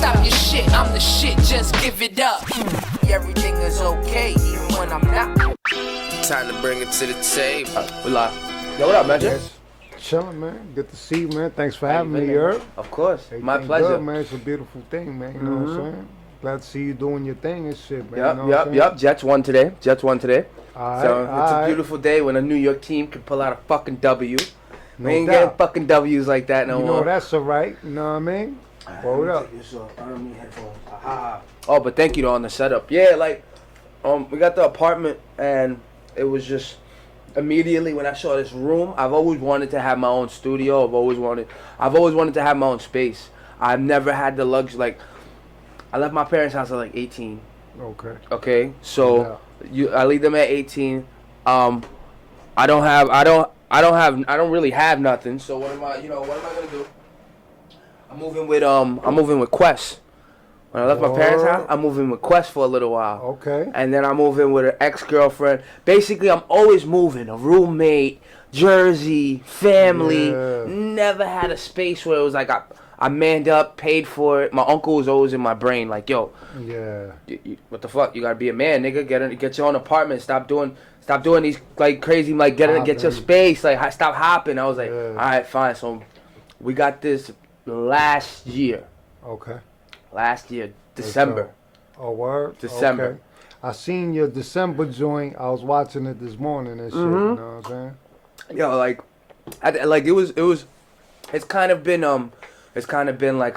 stop your shit, I'm the shit, just give it up. Everything is okay, even when I'm not. Time to bring it to the table. We live. Yo, what up, man? Yes. Chilling, man. Good to see you, man. Thanks for having me here. Of course. Everything My pleasure. Good, man. It's a beautiful thing, man. You know what I'm saying? Glad to see you doing your thing and shit, man. Yep. Jets won today. All So right, it's a beautiful day when a New York team can pull out a fucking W. No We ain't doubt. getting fucking W's like that no You more. know that's all right. You know what I mean? Hold up. I don't need headphones. Oh, but thank you though on the setup. Yeah, like, we got the apartment and it was just immediately when I saw this room. I've always wanted to have my own studio. I've always wanted to have my own space. I've never had the luxury. Like, I left my parents' house at like 18. Okay. Okay, so I leave them at 18. I don't really have nothing. So what am I gonna do? I'm moving with Quest. When I left my parents' house, I'm moving with Quest for a little while. Okay. And then I'm moving with an ex-girlfriend. Basically, I'm always moving. A roommate, Jersey, family. Yeah. Never had a space where it was like I manned up, paid for it. My uncle was always in my brain, like, yo, Yeah. what the fuck? You gotta be a man, nigga. Get your own apartment. Stop doing these like crazy, like get your space. Like, stop hopping. I was like, all right, fine. So we got this last year. Okay. Last year, December. Oh, word? December. Okay. I seen your December joint. I was watching it this morning and shit. You know what I'm saying? Yo, it's kind of been like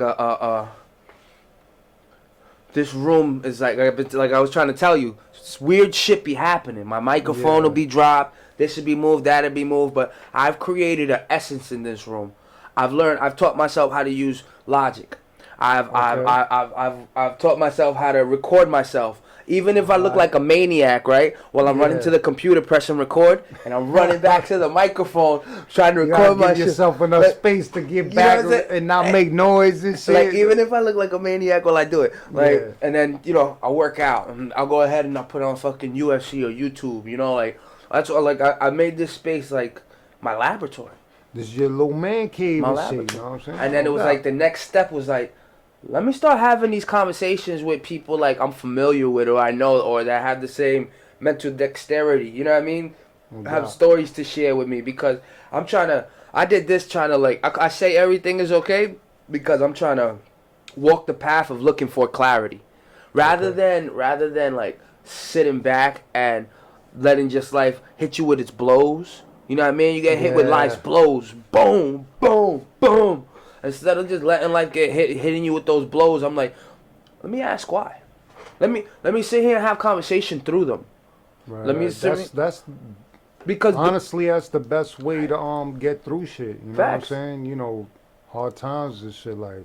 this room is like I was trying to tell you, weird shit be happening. My microphone will be dropped. This should be moved. That'll be moved. But I've created an essence in this room. I've taught myself how to use Logic. I've taught myself how to record myself. Even if I look like a maniac, right? While I'm running to the computer, pressing record, and I'm running back to the microphone, trying to record my shit. Give yourself enough space to get back and not make noise and shit. Like, even if I look like a maniac while I do it, like, and then I work out, and I'll go ahead and I'll put on fucking UFC or YouTube. Like that's what I made this space like my laboratory. This is your little man cave My and laboratory. shit. You know what I'm saying? And then it was like the next step was like, let me start having these conversations with people like I'm familiar with or I know or that have the same mental dexterity. You know what I mean? Have stories to share with me because I did this trying to like, I say everything is okay because I'm trying to walk the path of looking for clarity. Rather than like sitting back and letting just life hit you with its blows. You know what I mean? You get hit with life's blows. Boom, boom, boom. Instead of just letting life get hitting you with those blows, I'm like, let me ask why. Let me sit here and have conversation through them. Right, let me that's because honestly that's the best way to get through shit. You know Facts. what I'm saying? Hard times and shit, like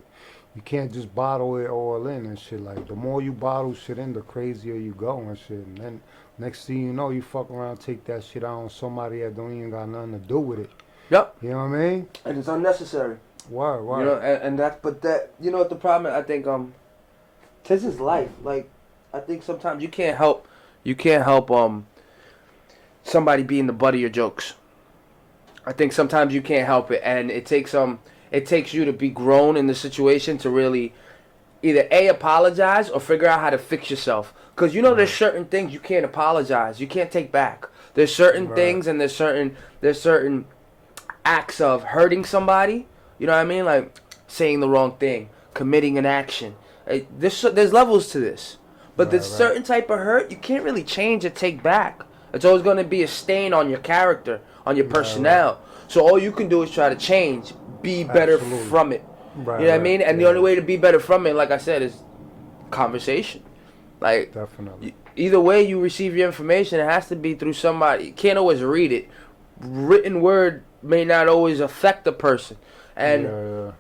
you can't just bottle it all in and shit. Like the more you bottle shit in, the crazier you go and shit. And then next thing you know, you fuck around, take that shit out on somebody that don't even got nothing to do with it. Yep. You know what I mean? And it's unnecessary. Word. And that's but that what the problem I think this is life. Like I think sometimes you can't help somebody being the butt of your jokes. I think sometimes you can't help it, and it takes you to be grown in the situation to really either apologize or figure out how to fix yourself. Because there's certain things you can't apologize, you can't take back. There's certain things and there's certain acts of hurting somebody. You know what I mean? Like saying the wrong thing, committing an action. There's levels to this. But there's certain type of hurt you can't really change or take back. It's always going to be a stain on your character, on your personnel. So all you can do is try to change, be better from it. You know what I mean? And the only way to be better from it, like I said, is conversation. Like, definitely. Either way you receive your information, it has to be through somebody. You can't always read it. Written word may not always affect the person. And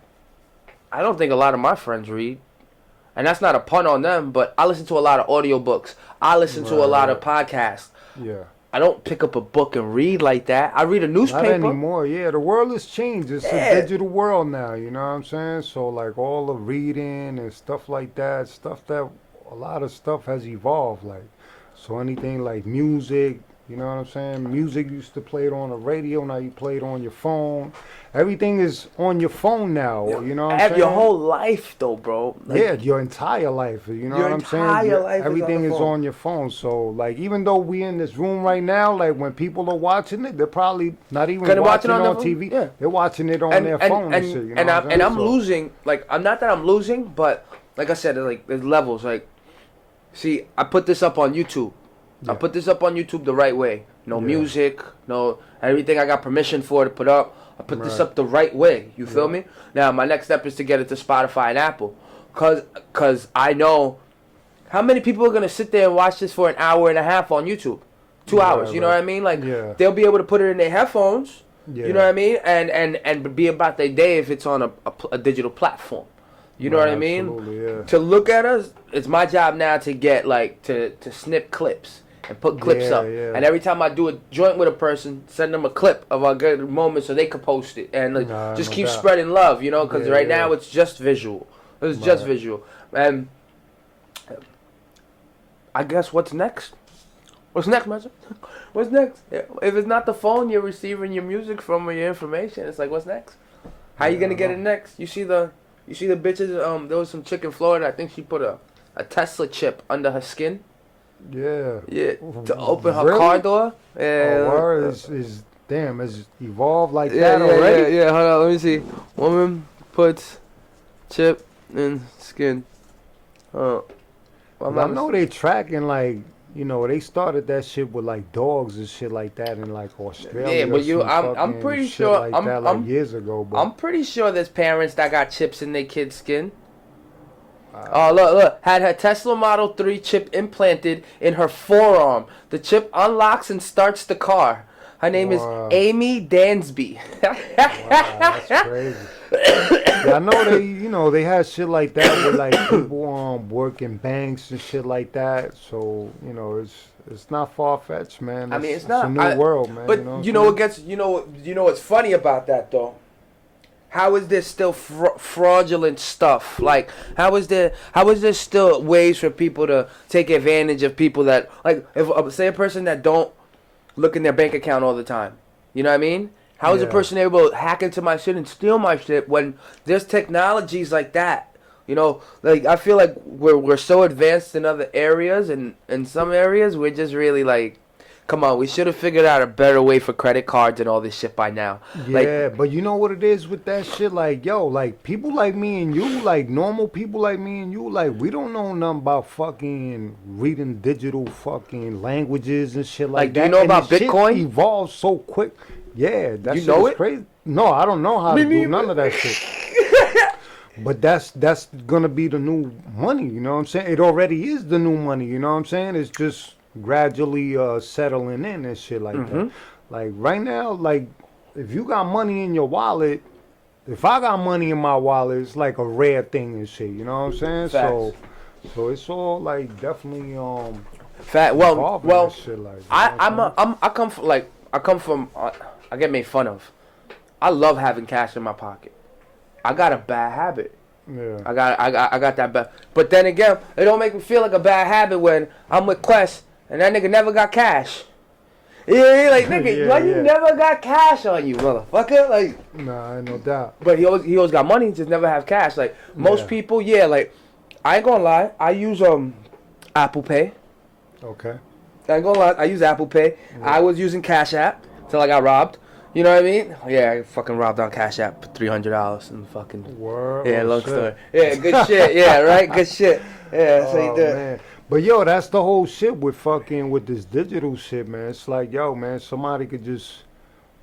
I don't think a lot of my friends read. And that's not a pun on them, but I listen to a lot of audiobooks. I listen to a lot of podcasts. Yeah. I don't pick up a book and read like that. I read a newspaper. Not anymore, yeah. The world has changed. It's a digital world now, you know what I'm saying? So, like, all the reading and stuff like that, a lot of stuff has evolved, like, so anything like music, You know what I'm saying? Music used to play it on the radio. Now you play it on your phone. Everything is on your phone now. Yeah. You know what I'm saying? Your whole life, though, bro. Like, yeah, your entire life. You know your what I'm saying? entire life Everything is is on your phone. So, like, even though we in this room right now, like, when people are watching it, they're probably not even watching it on TV. Yeah. They're watching it on their phone and shit. You know I'm losing. Like, I'm not that I'm losing, but like I said, like, there's levels. Like, see, I put this up on YouTube. Yeah. I put this up on YouTube the right way. No Yeah. music, no everything I got permission for to put up. I put this up the right way. You feel me? Now, my next step is to get it to Spotify and Apple. Cause I know how many people are going to sit there and watch this for an hour and a half on YouTube. 2 hours, you know what I mean? Like, they'll be able to put it in their headphones, you know what I mean? And be about their day if it's on a digital platform. You know what I mean? Yeah. To look at us, it's my job now to get, like, to snip clips. And put clips up. Yeah. And every time I do a joint with a person, send them a clip of our good moment so they can post it. And just keep spreading love, you know, because right now it's just visual. It's just visual. And I guess what's next? What's next, Master? What's next? If it's not the phone you're receiving your music from or your information, it's like, what's next? How you going to get it next? You see the bitches, there was some chick in Florida, I think she put a Tesla chip under her skin. Yeah. Yeah. To open her car door. Yeah. Oh, word is damn, it's evolved like that already. Yeah. Hold on, let me see. Woman puts chip in skin. I know they tracking, like, you know, they started that shit with like dogs and shit like that in like Australia. Yeah, but I'm pretty sure like years ago. But I'm pretty sure there's parents that got chips in their kids' skin. Oh, look. Had her Tesla Model 3 chip implanted in her forearm. The chip unlocks and starts the car. Her name is Amy Dansby. Wow, that's crazy. Yeah, I know they had shit like that with like people working banks and shit like that. So, you know, it's not far fetched, man. It's not a new world, man. But you know what's funny about that though? How is there still fraudulent stuff? Like, how is there still ways for people to take advantage of people that, like, if say a person that don't look in their bank account all the time, you know what I mean? How is a person able to hack into my shit and steal my shit when there's technologies like that? You know, like, I feel like we're so advanced in other areas, and in some areas we're just really like, come on, we should have figured out a better way for credit cards and all this shit by now. Yeah, like, but you know what it is with that shit? Like, yo, like, people like me and you, like, normal people like me and you, like, we don't know nothing about fucking reading digital fucking languages and shit like that. Do you know about Bitcoin? Shit evolves so quick. Yeah, that you shit know is crazy. No, I don't know how to do none of that shit. But that's gonna be the new money, you know what I'm saying? It already is the new money, you know what I'm saying? It's just gradually settling in and shit like that. Like, right now, like, if you got money in your wallet, if I got money in my wallet, it's like a rare thing and shit, you know what I'm saying? Facts. So it's all like definitely shit like that, I come from I get made fun of. I love having cash in my pocket. I got a bad habit. Yeah. I got that bad. But then again, it don't make me feel like a bad habit when I'm with Quest and that nigga never got cash. Yeah, like, nigga, you never got cash on you, motherfucker? Like, nah, no doubt. But he always got money, just never have cash. Like, most people, like, I ain't gonna lie, I use Apple Pay. Okay. I ain't gonna lie, I use Apple Pay. Yeah. I was using Cash App till I got robbed. You know what I mean? Yeah, I fucking robbed on Cash App for $300 and fucking. Word. Yeah, long story. Yeah, good shit. Yeah, right. Good shit. Yeah, so you do it. Man. But yo, that's the whole shit with this digital shit, man. It's like, yo, man, somebody could just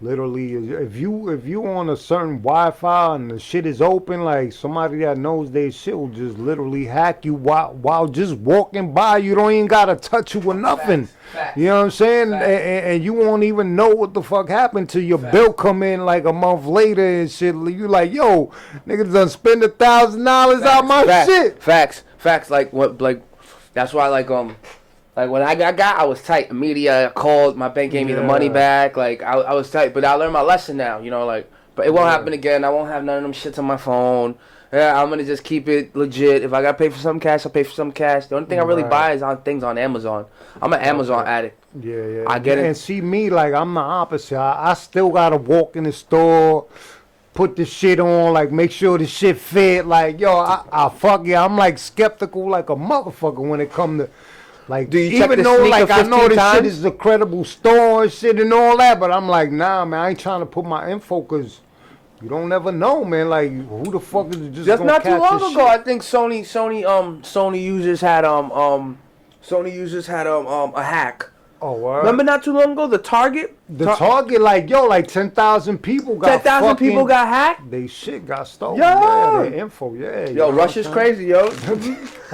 literally, if you on a certain Wi-Fi and the shit is open, like, somebody that knows their shit will just literally hack you while just walking by. You don't even gotta touch you or nothing. Facts. You know what I'm saying? And you won't even know what the fuck happened till your bill come in like a month later and shit. You like, yo, niggas done spend $1,000 out my shit. Facts. Like what? Like, that's why, like when I got, I was tight. Immediately, I called. My bank gave me the money back. Like, I was tight. But I learned my lesson now, you know, like, but it won't happen again. I won't have none of them shits on my phone. Yeah, I'm gonna just keep it legit. If I gotta pay for some cash, I'll pay for some cash. The only thing I really Right. buy is on things on Amazon. I'm an Amazon addict. Yeah. I get it. And see me, like, I'm the opposite. I still gotta walk in the store, put the shit on, like, make sure the shit fit. Like, yo, I fuck yeah. I'm like skeptical like a motherfucker when it come to, like, Do you check even the though, sneaker like, I know 15 this shit times? is a credible store and shit and all that, but I'm like, nah, man, I ain't trying to put my info, cause you don't never know, man. Like, who the fuck is just Just gonna not too catch long this ago, shit? I think Sony users had a hack. Oh, word? Remember not too long ago, the Target? The Target, like, yo, like 10,000 people got 10,000 people fucking- got hacked? They shit got stolen. Yo! Yeah, their info, yeah. Yo, Russia's crazy, yo.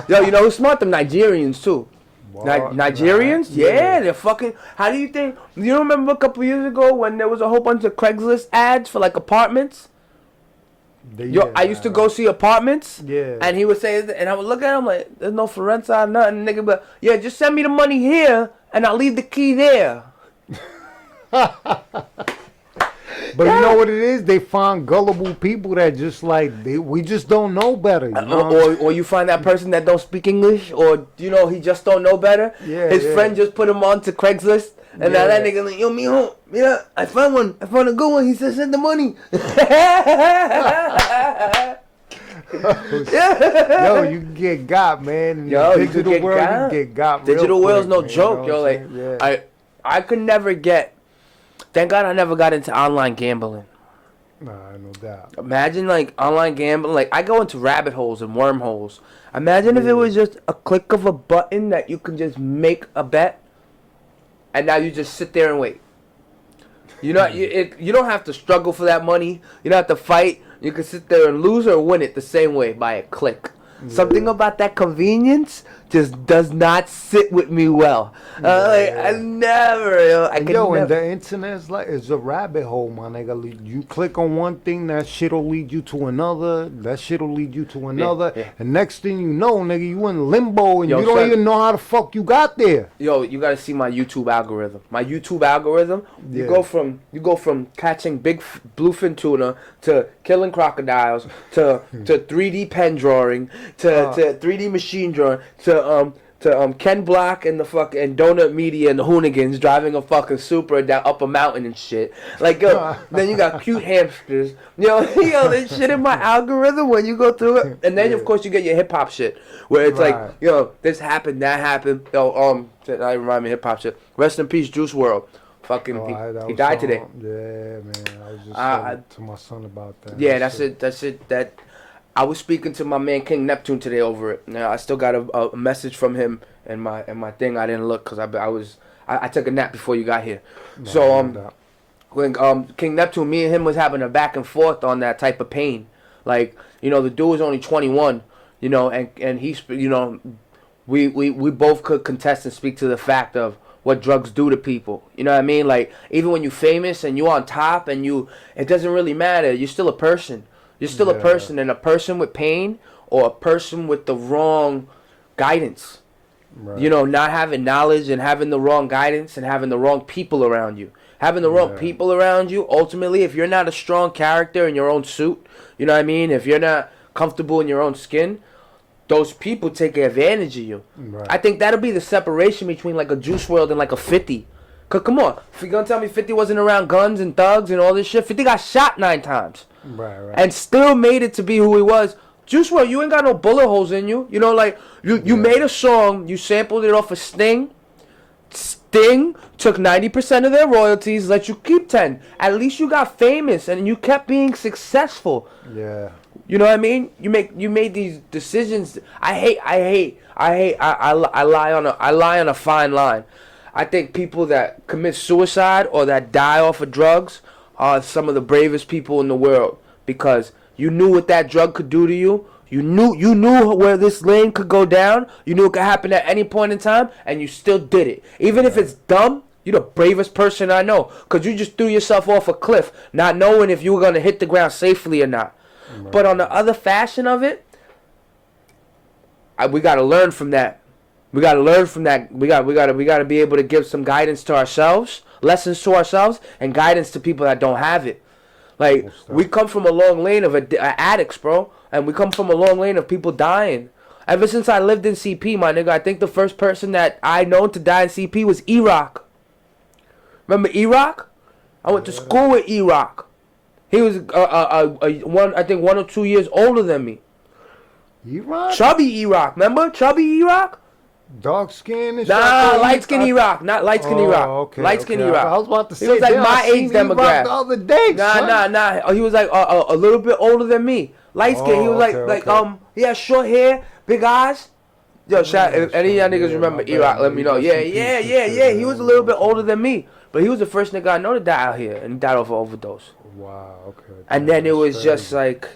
Yo, you know who's smart? Them Nigerians, too. Nigerians? Yeah, they're fucking... How do you think... You remember a couple years ago when there was a whole bunch of Craigslist ads for, like, apartments? I used to go see apartments. Yeah. And he would say... And I would look at him like, there's no for rent side, nothing. Nigga, but... Yeah, just send me the money here, and I'll leave the key there. But you know what it is? They find gullible people that just like we just don't know better. You know? Or you find that person that don't speak English, or you know he just don't know better. Yeah, His yeah. friend just put him on to Craigslist, and now that nigga like, yo, mijo, yeah, I found one. I found a good one. He said send the money. Yo, you can get got, man. In Yo, the you could digital get world, got. you can get got. Digital real world's quick, no man, joke, you yo. know Like what I'm saying? Yeah. I could never get. Thank God I never got into online gambling. Nah, no doubt. Imagine like online gambling. Like I go into rabbit holes and wormholes. Imagine if it was just a click of a button that you can just make a bet, and now you just sit there and wait. You know, you don't have to struggle for that money. You don't have to fight. You can sit there and lose or win it the same way by a click. Something about that convenience just does not sit with me well. Like, I never, yo. I can Yo, and never. the internet is a rabbit hole, my nigga. You click on one thing, that shit'll lead you to another. That shit'll lead you to another. yeah. And next thing you know, nigga, you in limbo and Yo, you don't son. even know how the fuck you got there. Yo, you gotta see my YouTube algorithm. My YouTube algorithm. Yeah. You go from catching big bluefin tuna to killing crocodiles to 3D pen drawing to 3D machine drawing to Ken Block and the fucking Donut Media and the Hoonigans driving a fucking Supra down up a mountain and shit. Like yo, then you got cute hamsters. Yo, there's shit in my algorithm when you go through it, and then of course you get your hip hop shit where it's Right. like, yo, this happened, that happened. Yo, that remind me of hip hop shit. Rest in peace, Juice World. Fucking, That he was died today. Yeah, man. I was just talking to my son about that. Yeah, that's it. That I was speaking to my man King Neptune today over it. Now I still got a message from him and my thing. I didn't look because I took a nap before you got here. So when King Neptune, me and him was having a back and forth on that type of pain. Like the dude was only 21. And he's we both could contest and speak to the fact of what drugs do to people. You know what I mean? Like even when you're famous and you're on top and it doesn't really matter. You're still a person. You're still a person, and a person with pain or a person with the wrong guidance. Right. Not having knowledge and having the wrong guidance and having the wrong people around you. Having the wrong people around you, ultimately, if you're not a strong character in your own suit, you know what I mean? If you're not comfortable in your own skin, those people take advantage of you. Right. I think that'll be the separation between like a Juice WRLD and like a 50. Cause come on, if you're gonna tell me 50 wasn't around guns and thugs and all this shit, 50 got shot 9 times. Right. And still made it to be who he was. Juice WRLD, you ain't got no bullet holes in you. Like you made a song, you sampled it off of Sting. Sting took 90% of their royalties, let you keep 10. At least you got famous and you kept being successful. Yeah. You know what I mean? You made these decisions. I lie on a fine line. I think people that commit suicide or that die off of drugs are some of the bravest people in the world, because you knew what that drug could do to you. You knew where this lane could go down. You knew it could happen at any point in time, and you still did it. Even if it's dumb, you're the bravest person I know, because you just threw yourself off a cliff, not knowing if you were going to hit the ground safely or not. Right. But on the other fashion of it, we got to learn from that. We got to learn from that. We got to be able to give some guidance to ourselves, lessons to ourselves, and guidance to people that don't have it. Like, Most we come from a long lane of addicts, bro. And we come from a long lane of people dying. Ever since I lived in CP, my nigga, I think the first person that I known to die in CP was E-Rock. Remember E-Rock? I went to school with E-Rock. He was I think 1 or 2 years older than me. E-Rock? Chubby E-Rock, remember? Chubby E-Rock? Dark skin and shit. Nah, light skin E-Rock. Not light skin E-Rock. Okay, light skin okay. E-Rock. I was about to say, he was like damn, my I seen age E-Rock demographic. the other day, son. Nah. He was like a little bit older than me. Light skin. He was okay. he had short hair, big eyes. Yo, shout if any of y'all niggas remember E-Rock, let me know. Yeah. He was a little bit older than me. But he was the first nigga I know to die out here, and he died of an overdose. Wow, okay. And then it was just like,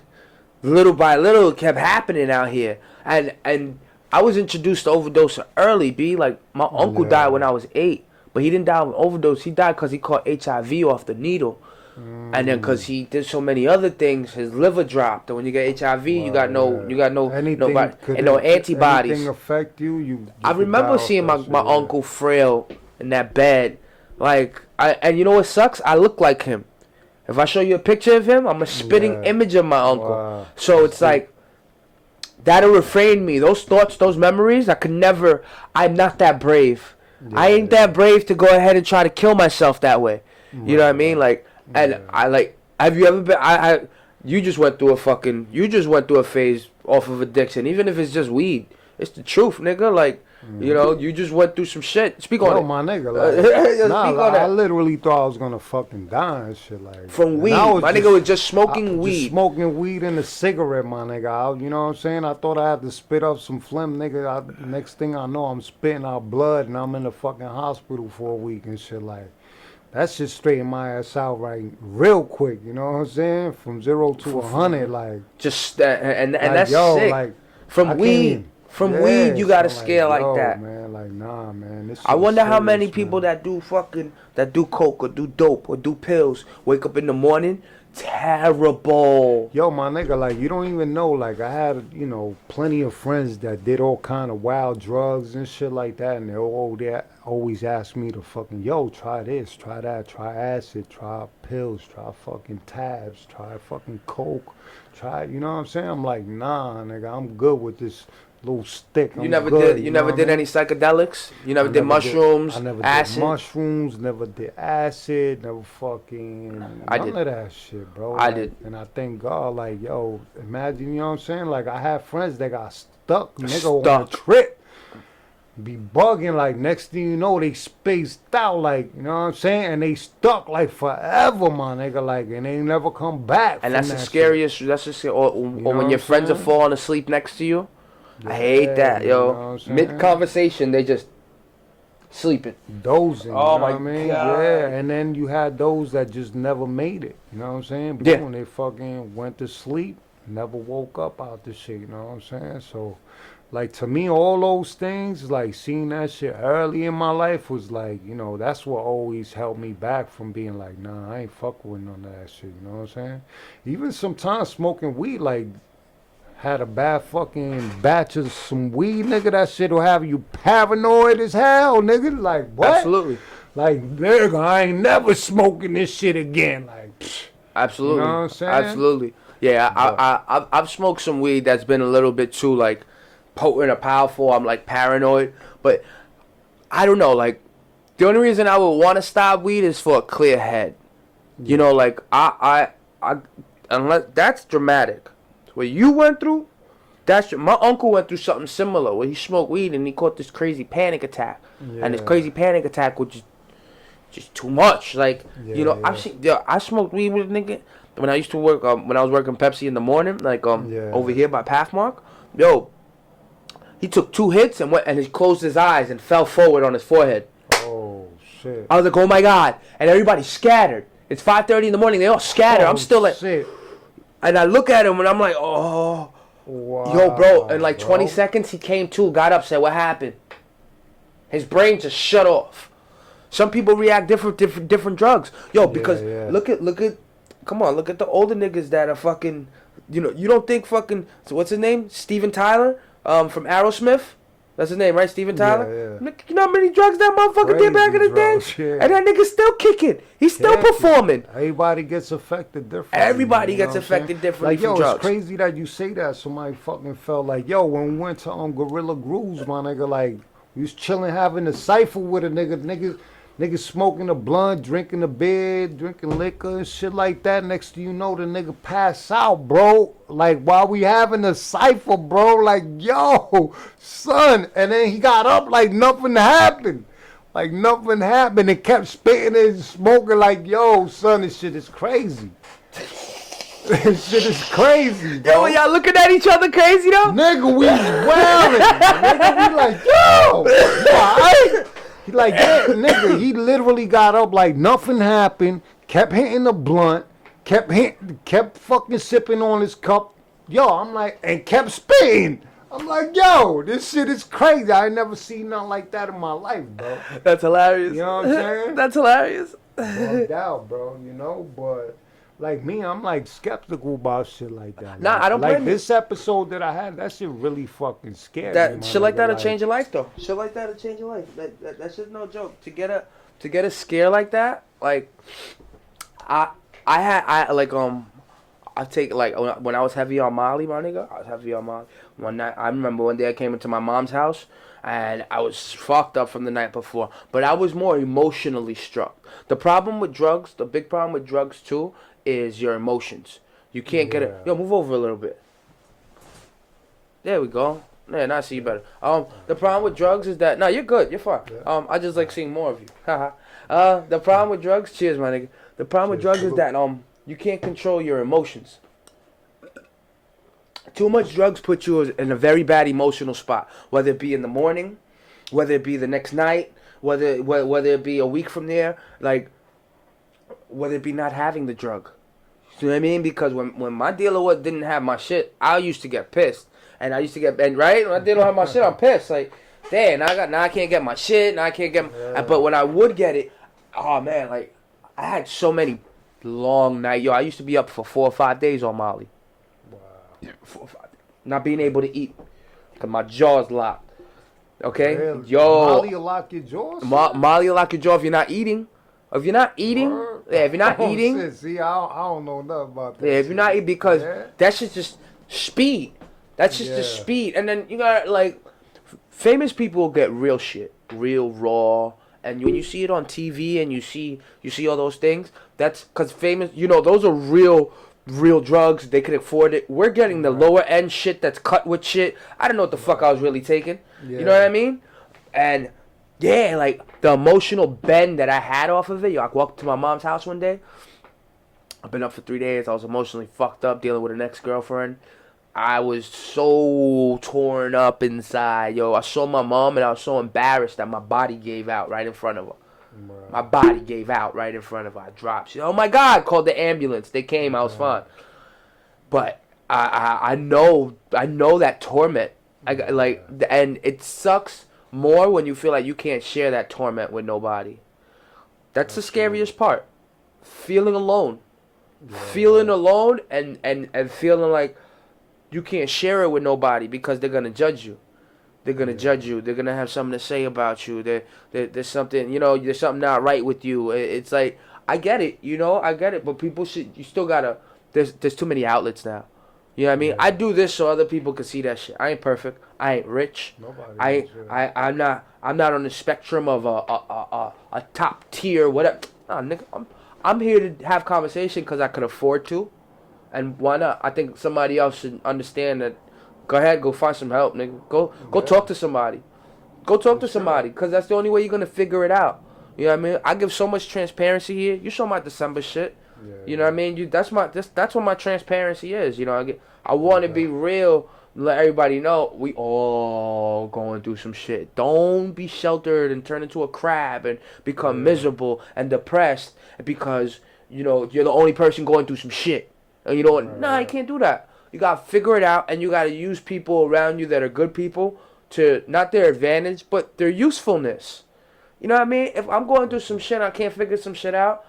little by little, it kept happening out here. And I was introduced to overdose early, B. Like, my uncle died when I was 8. But he didn't die of an overdose. He died because he caught HIV off the needle. And then because he did so many other things, his liver dropped. And when you get HIV, you got no antibodies. Anything affect you I remember seeing my uncle frail in that bed. Like, and you know what sucks? I look like him. If I show you a picture of him, I'm a spitting image of my uncle. Wow. So it's like, that'll refrain me. Those thoughts, those memories, I'm not that brave. I ain't that brave to go ahead and try to kill myself that way. You know what I mean? Like, and I like, have you ever been, you just went through a phase off of addiction, even if it's just weed. It's the truth, nigga. Like, you know, you just went through some shit. Speak on it. my nigga. Like, I literally thought I was gonna fucking die and shit. Like, from weed. My nigga was just smoking weed. Just smoking weed and a cigarette, my nigga. You know what I'm saying? I thought I had to spit up some phlegm, nigga. Next thing I know, I'm spitting out blood and I'm in the fucking hospital for a week and shit. Like, that shit straightened my ass out real quick. You know what I'm saying? From 0 to 100, like. Just and like, that's sick. Like, from weed. From weed, you got to scale like that. Man, like, nah, man. This I wonder how many man. people that do coke or do dope or do pills wake up in the morning terrible. Yo, my nigga, like, you don't even know. Like, I had, you know, plenty of friends that did all kind of wild drugs and shit like that, and they always ask me to fucking, yo, try this, try that, try acid, try pills, try fucking tabs, try fucking coke, try, you know what I'm saying? I'm like, nah, nigga, I'm good with this little stick. You never did any psychedelics? You never did mushrooms, I never acid? did mushrooms, never did acid, never fucking none of that shit, bro. I did. And I thank God, like, yo, imagine, you know what I'm saying? Like, I have friends that got stuck, nigga, on a trip. Be bugging, like, next thing you know, they spaced out, like, you know what I'm saying? And they stuck, like, forever, my nigga, like, and they never come back. And that's the scariest, or when your friends are falling asleep next to you. I hate that, yo. Mid-conversation, they just sleeping. Dozing, oh, you know my what I mean? God. Yeah, and then you had those that just never made it, you know what I'm saying? But when they fucking went to sleep, never woke up out the shit, you know what I'm saying? So, like, to me, all those things, like, seeing that shit early in my life was like, you know, that's what always held me back from being like, nah, I ain't fucking with none of that shit, you know what I'm saying? Even sometimes smoking weed, like, had a bad fucking batch of some weed, nigga, that shit will have you paranoid as hell, nigga. Like, what? Absolutely. Like, nigga, I ain't never smoking this shit again. Like, psh. Absolutely. You know what I'm saying? Absolutely. Yeah, I've smoked some weed that's been a little bit too, like, potent or powerful. I'm, like, paranoid. But I don't know, like, the only reason I would want to stop weed is for a clear head. Yeah. You know, like, I unless that's dramatic. What you went through, my uncle went through something similar where he smoked weed and he caught this crazy panic attack. Yeah. And this crazy panic attack was just too much. Like, you know, I smoked weed with a nigga when I used to work, when I was working Pepsi in the morning, like, over here by Pathmark. Yo, he took 2 hits and he closed his eyes and fell forward on his forehead. Oh, shit. I was like, oh my God. And everybody scattered. It's 5:30 in the morning. They all scattered. I'm still like, shit. And I look at him and I'm like, oh. Wow, yo, bro. In like 20 seconds, he came to, got up, said, what happened? His brain just shut off. Some people react different drugs. Yo, because look at, come on, look at the older niggas that are fucking, you know, you don't think fucking, what's his name? Steven Tyler from Aerosmith? That's his name, right? Steven Tyler? Yeah. You know how many drugs that motherfucker did back in the day? Yeah. And that nigga's still kicking. He's still performing. Everybody gets affected differently. Everybody gets affected differently from drugs. It's crazy that you say that. Somebody fucking felt like, yo, when we went to Gorilla Grooves, my nigga, like, we was chilling having a cipher with a nigga. Niggas smoking a blunt, drinking a beer, drinking liquor and shit like that. Next thing you know, the nigga pass out, bro. Like, while we having a cipher, bro. Like, yo, son. And then he got up like nothing happened. Like, nothing happened. And kept spitting and smoking like, yo, son, this shit is crazy. This shit is crazy, bro. Yo, y'all looking at each other crazy, though? Nigga, we wildin'. Nigga, we like, yo, you alright? He like, yeah, nigga, he literally got up like nothing happened, kept hitting the blunt, kept fucking sipping on his cup. Yo, I'm like, and kept spitting. I'm like, yo, this shit is crazy. I ain't never seen nothing like that in my life, bro. That's hilarious. You know what I'm saying? That's hilarious. No doubt, bro, you know, but like me, I'm like skeptical about shit like that. Nah, like, I don't blame like you. This episode that I had, that shit really fucking scared me. That shit like that'll like, change your life, though. Shit like that'll change your life. That shit's no joke. To get a scare like that, like I take like when I was heavy on Molly, my nigga. I was heavy on Molly. One night, I remember one day I came into my mom's house and I was fucked up from the night before, but I was more emotionally struck. The problem with drugs, the big problem with drugs too, is your emotions. You can't get it. Yo, move over a little bit. There we go. Yeah, now I see you better. The problem with drugs is that you're good. You're fine. I just like seeing more of you. The problem with drugs. Cheers, my nigga. The problem with drugs is that you can't control your emotions. Too much drugs put you in a very bad emotional spot. Whether it be in the morning, whether it be the next night, whether it be a week from there, like whether it be not having the drug. You know what I mean? Because when my dealer didn't have my shit, I used to get pissed. And I used to get, and right? When I didn't have my shit, I'm pissed. Like, damn, now I can't get my shit, now I can't get but when I would get it, oh man, like, I had so many long nights. Yo, I used to be up for 4 or 5 days on Molly. Wow. 4 or 5 days. Not being able to eat. Because my jaw's locked. Okay? Really? Yo. Molly will lock your jaw? Molly will lock your jaw if you're not eating. If you're not eating, if you're not eating. Shit. See, I don't know nothing about that. Yeah, if you're not eating, because that shit's just speed. That's just the speed. And then you got, like, famous people get real shit, real raw. And when you see it on TV and you see all those things, that's because famous, those are real drugs. They could afford it. We're getting the lower end shit that's cut with shit. I don't know what the fuck I was really taking. Yeah. You know what I mean? And yeah, like the emotional bend that I had off of it. Yo, I walked to my mom's house one day. I've been up for 3 days. I was emotionally fucked up dealing with an ex-girlfriend. I was so torn up inside. Yo, I saw my mom and I was so embarrassed that my body gave out right in front of her. Right. My body gave out right in front of her. I dropped. She, oh my God, called the ambulance. They came. I was fine. But I know that torment. And it sucks more when you feel like you can't share that torment with nobody. That's the scariest part. Feeling alone. Yeah. Feeling alone and feeling like you can't share it with nobody because they're gonna judge you. They're gonna judge you. They're gonna have something to say about you. There's something, there's something not right with you. It's like, I get it, I get it. But people you still gotta. There's too many outlets now. You know what I mean? Yeah. I do this so other people can see that shit. I ain't perfect. I ain't rich. Nobody. I'm not on the spectrum of a top tier whatever. Nah, nigga, I'm here to have conversation because I can afford to. And why not? I think somebody else should understand that. Go ahead, go find some help, nigga. Go talk to somebody. Go talk to somebody, because that's the only way you're going to figure it out. You know what I mean? I give so much transparency here. You saw my December shit. Yeah, you know what I mean? That's what my transparency is. I want to be real, let everybody know we all going through some shit. Don't be sheltered and turn into a crab and become miserable and depressed because, you're the only person going through some shit. And you know what? Nah, you can't do that. You got to figure it out, and you got to use people around you that are good people to, not their advantage, but their usefulness. You know what I mean? If I'm going through some shit, I can't figure some shit out,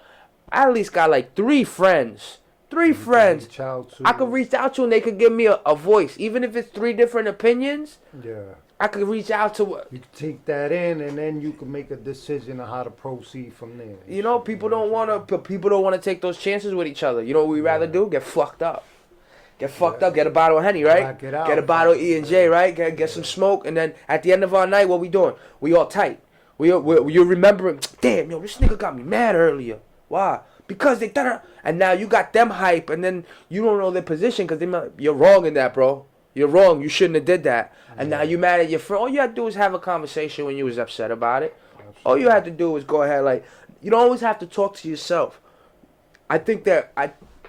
I at least got like 3 friends. 3 friends I could reach out to, and they could give me a voice. Even if it's 3 different opinions, I could reach out to. You can take that in, and then you can make a decision on how to proceed from there. You know, people don't want to take those chances with each other. You know what we rather do? Get fucked up. Get fucked up. Get a bottle of Henny, right? Get a bottle of E&J, right? Get some smoke, and then at the end of our night, what we doing? We all tight. You're remembering. Damn, yo, this nigga got me mad earlier. Why? Because they done it. And now you got them hype, and then you don't know their position because you're wrong in that, bro. You're wrong. You shouldn't have did that. And now you mad at your friend. All you had to do was have a conversation when you was upset about it. Absolutely. All you had to do was go ahead. Like, you don't always have to talk to yourself. I think that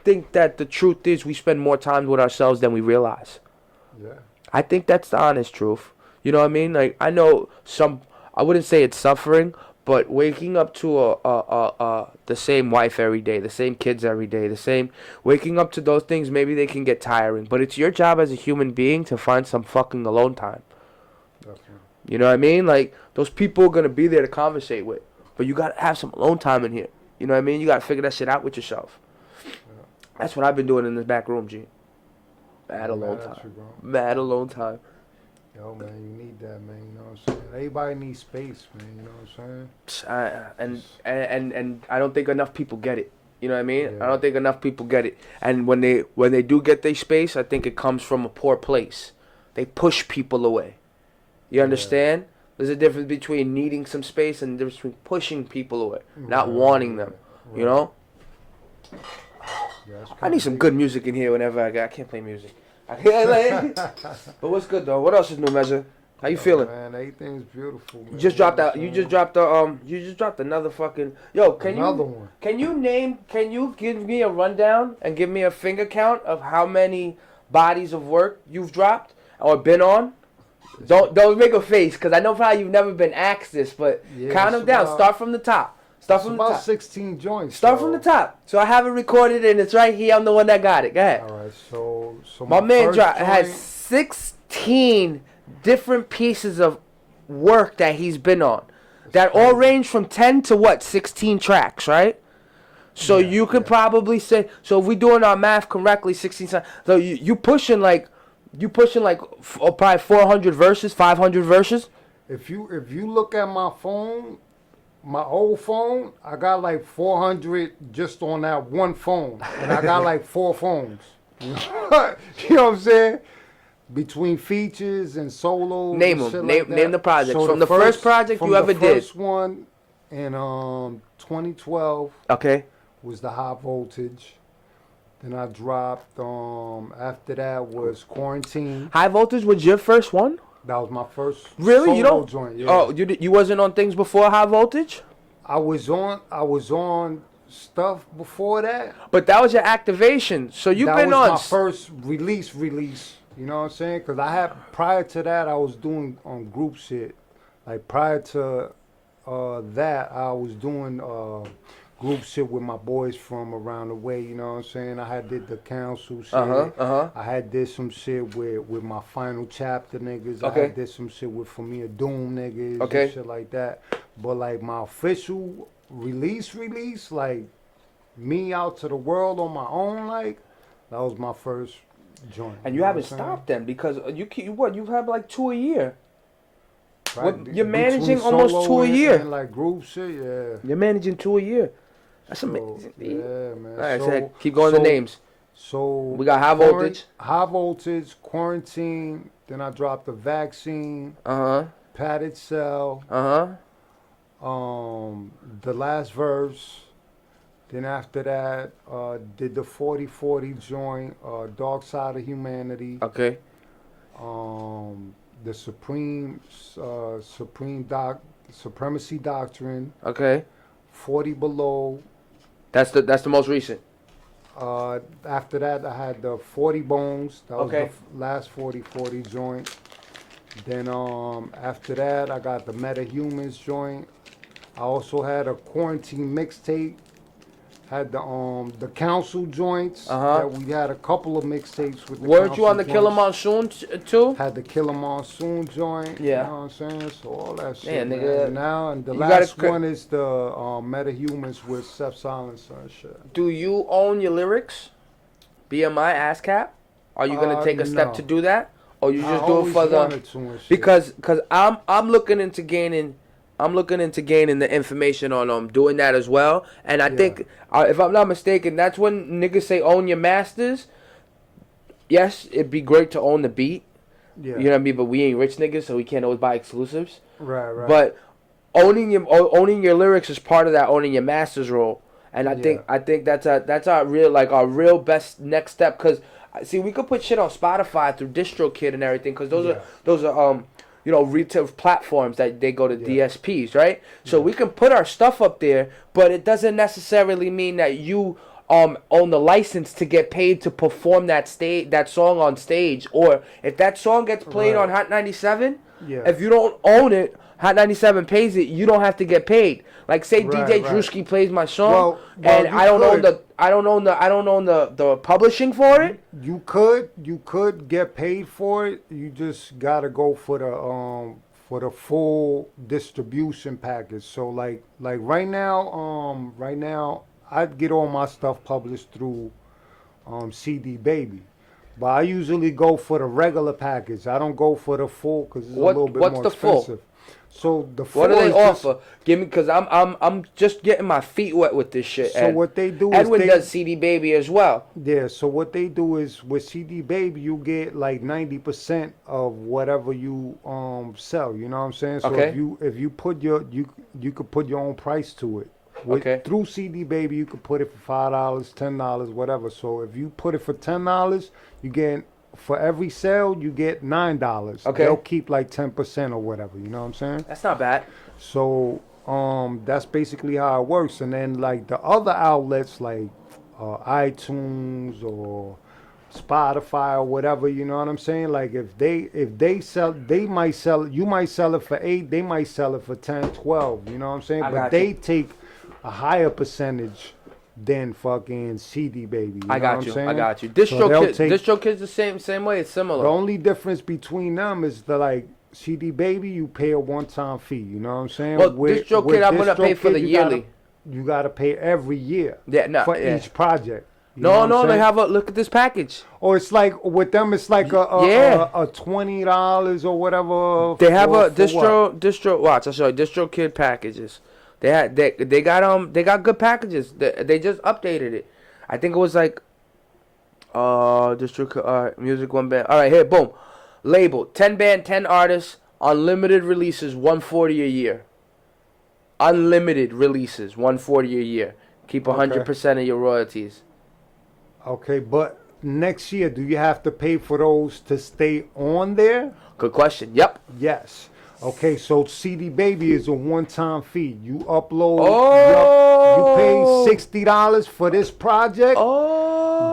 the truth is we spend more time with ourselves than we realize. Yeah. I think that's the honest truth. You know what I mean? Like, I know I wouldn't say it's suffering, but waking up to the same wife every day, the same kids every day, waking up to those things, maybe they can get tiring. But it's your job as a human being to find some fucking alone time. Definitely. You know what I mean? Like, those people are going to be there to conversate with. But you got to have some alone time in here. You know what I mean? You got to figure that shit out with yourself. Yeah. That's what I've been doing in this back room, G. Mad alone time. Mad alone time. Yo, man, you need that, man. You know what I'm saying? Everybody needs space, man. You know what I'm saying? And I don't think enough people get it. You know what I mean? Yeah. I don't think enough people get it. And when they do get their space, I think it comes from a poor place. They push people away. You understand? Yeah. There's a difference between needing some space and the difference between pushing people away, not wanting them. Right. You know? Yeah, I need some good music in here whenever I can't play music. But what's good though? What else is new, Measure? How you feeling? Man, everything's beautiful. Man. You just dropped that. You just dropped another fucking. Yo, another one. Can you give me a rundown and give me a finger count of how many bodies of work you've dropped or been on? Don't make a face, because I know probably you've never been asked this, but count them down. Start from the top. Start from the top. About 16 joints. Start from the top. So I have it recorded and it's right here. I'm the one that got it. Go ahead. All right. So my man has 16 different pieces of work that he's been on. That all range from 10 to what? 16 tracks, right? So you could probably say. So if we're doing our math correctly, 16. So you pushing like probably 400 verses, 500 verses. If you look at my phone. My old phone, I got like 400 just on that one phone. And I got like 4 phones. You know what I'm saying? Between features and solos. Name them. Name the projects. So from the first project you ever did. The first one in 2012 was the High Voltage. Then I dropped, after that was Quarantine. High Voltage was your first one? That was my first solo joint. Yeah. Oh, you wasn't on things before High Voltage? I was on stuff before that. But that was your activation. So you've been on. That was my first release. You know what I'm saying? Because prior to that, I was doing group shit. Like prior to that, I was doing group shit with my boys from around the way, you know what I'm saying? I had did the council shit. I had did some shit with my final chapter niggas. I had did some shit with Familia Doom niggas and shit like that. But like my official release, like me out to the world on my own, like that was my first joint. And you haven't stopped then, because you've had like 2 a year. Right. You're managing almost 2 a year. And like group shit, yeah. You're managing 2 a year. That's amazing. Yeah, man. All right, so keep going the names. So we got High Voltage. High Voltage, Quarantine. Then I dropped the Vaccine. Padded Cell. The Last Verse. Then after that, did the 40/40 joint. Dark Side of Humanity. Okay. The Supremacy Doctrine. Okay. 40 Below. That's the most recent. After that, I had the 40 Bones. That was the last 40/40 joint. Then after that, I got the Metahumans joint. I also had a Quarantine mixtape. Had the council joints. That we had a couple of mixtapes with the Weren't you on the Killer Monsoon too? Had the Killer Monsoon joint. Yeah. You know what I'm saying? So all that shit. Yeah, nigga. Now, and the last one is the Metahumans with Seth Silencer and shit. Do you own your lyrics? BMI ASCAP? Are you going to take a step to do that? or you I just do it always for the wanted to and shit. because I'm looking into gaining. I'm looking into gaining the information on doing that as well, and I Yeah. think if I'm not mistaken, that's when niggas say own your masters. Yes, it'd be great to own the beat. Yeah. You know what I mean? But we ain't rich niggas, so we can't always buy exclusives. Right. But owning your lyrics is part of that owning your master's role, and I think that's our real best next step. Cause see, we could put shit on Spotify through DistroKid and everything, cause those are retail platforms that they go to DSPs, right? So we can put our stuff up there, but it doesn't necessarily mean that you own the license to get paid to perform that song on stage, or if that song gets played on Hot 97, if you don't own it, Hot 97 pays it, you don't have to get paid. Like say DJ Drewski plays my song, and I don't own the publishing for it. You could get paid for it. You just gotta go for the full distribution package. So like right now I'd get all my stuff published through CD Baby. But I usually go for the regular package. I don't go for the full because it's a little bit more expensive. So the full. What do they offer? Give me, because I'm just getting my feet wet with this shit. So what they do Edwin is does CD Baby as well. Yeah. So what they do is with CD Baby you get like 90% of whatever you sell. You know what I'm saying? So if you put you could put your own price to it. Through CD Baby, you could put it for $5, $10, whatever. So if you put it for $10, you get for every sale you get $9. Okay. They'll keep like 10% or whatever. You know what I'm saying? That's not bad. So that's basically how it works. And then like the other outlets like iTunes or Spotify or whatever, you know what I'm saying? Like if they sell, you might sell it for 8, they might sell it for 10, 12, you know what I'm saying? But they take a higher percentage than fucking CD Baby. I got you. DistroKid's the same way. It's similar. The only difference between them is the like CD Baby, you pay a one-time fee. You know what I'm saying? Well, DistroKid, I'm gonna pay for the yearly. You gotta pay every year. For each project. No, they have a look at this package. Or it's like with them, it's like a $20 or whatever. They have a distro. Watch, I'll show you DistroKid packages. They got good packages. They just updated it. I think it was like music one band. All right, here, boom. Label 10 band, 10 artists, unlimited releases, 140 a year. Unlimited releases, 140 a year. Keep 100% of your royalties. Okay, but next year, do you have to pay for those to stay on there? Good question. Yep. Yes. Okay, so CD Baby is a one-time fee. You upload, you pay $60 for this project.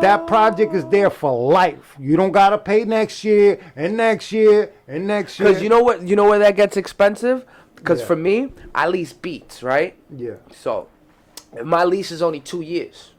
That project is there for life. You don't gotta pay next year and next year and next year. Because you know where that gets expensive? Because for me, I lease beats, right? Yeah. So, my lease is only 2 years.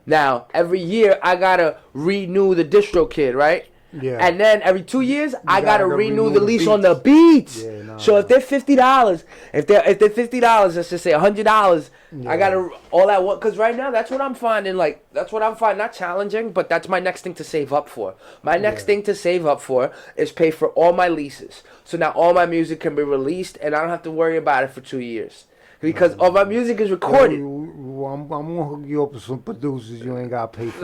Now, every year I gotta renew the DistroKid, right? Yeah. And then every 2 years I gotta renew the lease on the beats. Yeah, so if they're $50, if they're $50, let's just say $100, I gotta all that one. Cause right now that's what I'm finding. Like that's what I'm finding not challenging, but that's my next thing to save up for. My next thing to save up for is pay for all my leases. So now all my music can be released, and I don't have to worry about it for 2 years. Because all my music is recorded. I'm gonna hook you up with some producers. You ain't gotta pay for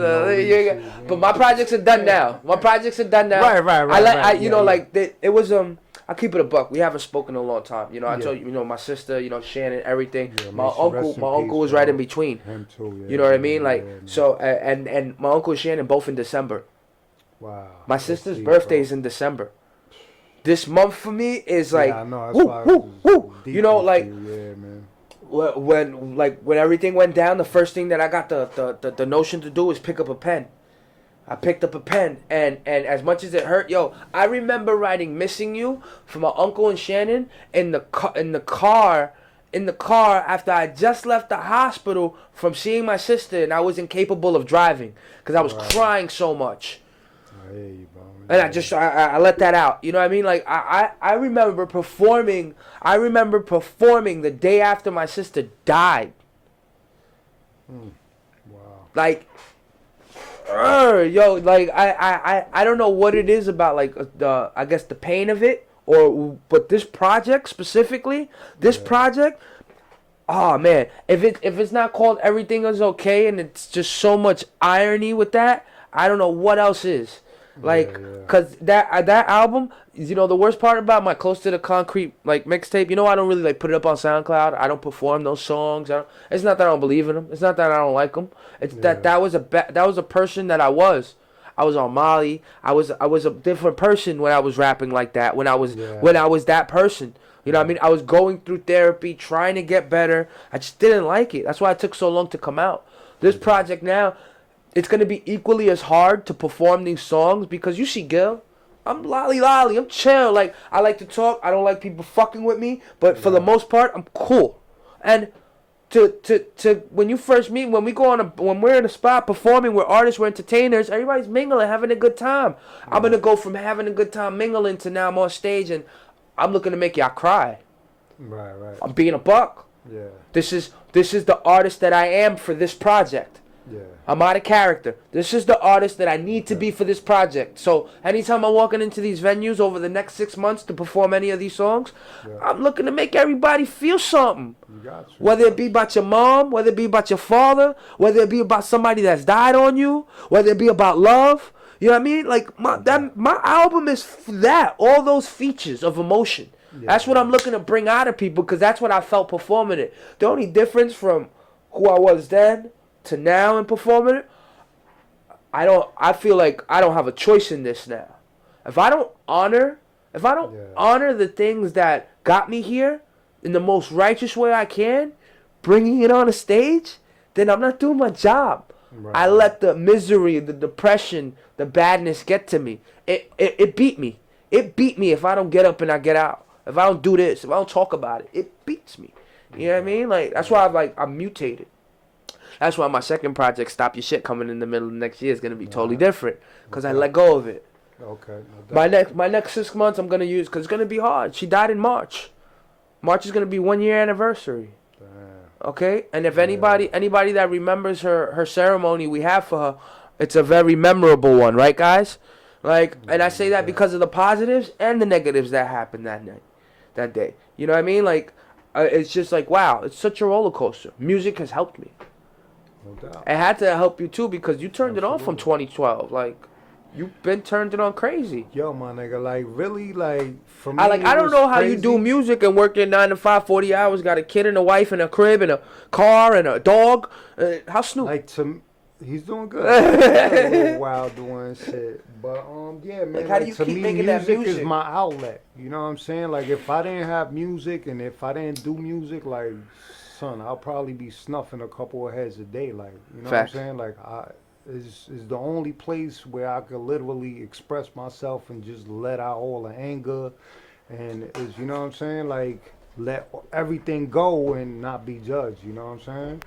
but my projects are done now. My projects are done now. Right. It was I keep it a buck. We haven't spoken in a long time. You know, I told you, my sister, Shannon, everything. Yeah, my uncle was right in between. Him too. Yeah, you know what I mean? So and my uncle and Shannon both in December. Wow. My sister's birthday is in December. This month for me is like, I know, woo. You know, like, yeah, man. When everything went down, the first thing that I got the notion to do is pick up a pen. I picked up a pen, and as much as it hurt, I remember writing "Missing You" for my uncle and Shannon in the car after I just left the hospital from seeing my sister, and I was incapable of driving because I was crying so much. I hear you, bro. And I let that out. You know what I mean? Like I remember performing. I remember performing the day after my sister died. Wow. Like Yo, like I don't know what it is about like the I guess the pain of it but this project specifically, this Yeah, project, oh man, if it's not called Everything Is Okay and it's just so much irony with that, I don't know what else is. yeah, Like, yeah, cause that album, the worst part about my Close to the Concrete like mixtape, I don't really like put it up on SoundCloud. I don't perform those songs. It's not that I don't believe in them. It's not that I don't like them. It's that yeah, that was a person that I was. I was on Molly. I was a different person when I was rapping like that. When I yeah, was that person. You know what I yeah, mean? I was going through therapy, trying to get better. I just didn't like it. That's why it took so long to come out. This yeah. project now, it's gonna be equally as hard to perform these songs because you see, Gil, I'm lolly lolly. I'm chill. Like I like to talk. I don't like people fucking with me. But for the Right. most part, I'm cool. And to when you first meet, when we're in a spot performing, we're artists, we're entertainers, everybody's mingling, having a good time. I'm Right. gonna go from having a good time mingling to now I'm on stage and I'm looking to make y'all cry. Right. Right. I'm being a buck. Yeah. This is the artist that I am for this project. Yeah. I'm out of character. This is the artist that I need to Okay. be for this project. So anytime I'm walking into these venues over the next 6 months to perform any of these songs, Yeah. I'm looking to make everybody feel something. You got you. Whether it be about your mom, whether it be about your father, whether it be about somebody that's died on you, whether it be about love. You know what I mean? Like my album is that. All those features of emotion. Yeah. That's what I'm looking to bring out of people because that's what I felt performing it. The only difference from who I was then to now in performing it, I feel like I don't have a choice in this now. If I don't honor if I don't Yeah. honor the things that got me here in the most righteous way I can, bringing it on a stage, then I'm not doing my job. Right. I let the misery, the depression, the badness get to me. It beat me. It beat me if I don't get up and I get out. If I don't do this, if I don't talk about it, it beats me. You know what I mean? Like that's why I'm mutated. That's why my second project, Stop Your Shit, coming in the middle of next year is gonna be totally different because I let go of it. Okay. No My doubt. next 6 months I'm gonna use because it's gonna be hard. She died in March. March is gonna be 1 year anniversary. Damn. Okay, and if Yeah. anybody that remembers her ceremony we have for her, it's a very memorable one, right, guys? Like, and I say that Yeah. because of the positives and the negatives that happened that day. You know what I mean? Like, it's just like wow, it's such a roller coaster. Music has helped me. No doubt. It had to help you too because you turned it on from Absolutely. 2012. Like, you've been turned it on crazy. Yo, my nigga, like really, like for me, I it don't was know how you do crazy. music and work your 9 to 5, 40 hours, got a kid and a wife and a crib and a car and a dog. How Snoop? Like he's doing good. A little wild doing shit, but yeah, man. Like, how do Like you to keep me, making that music is music? my outlet. You know what I'm saying? Like if I didn't have music and if I didn't do music, like son, I'll probably be snuffing a couple of heads a day. Like you know Facts. what I'm saying? Like is the only place where I could literally express myself and just let out all the anger and is you know what I'm saying? Like let everything go and not be judged. You know what I'm saying?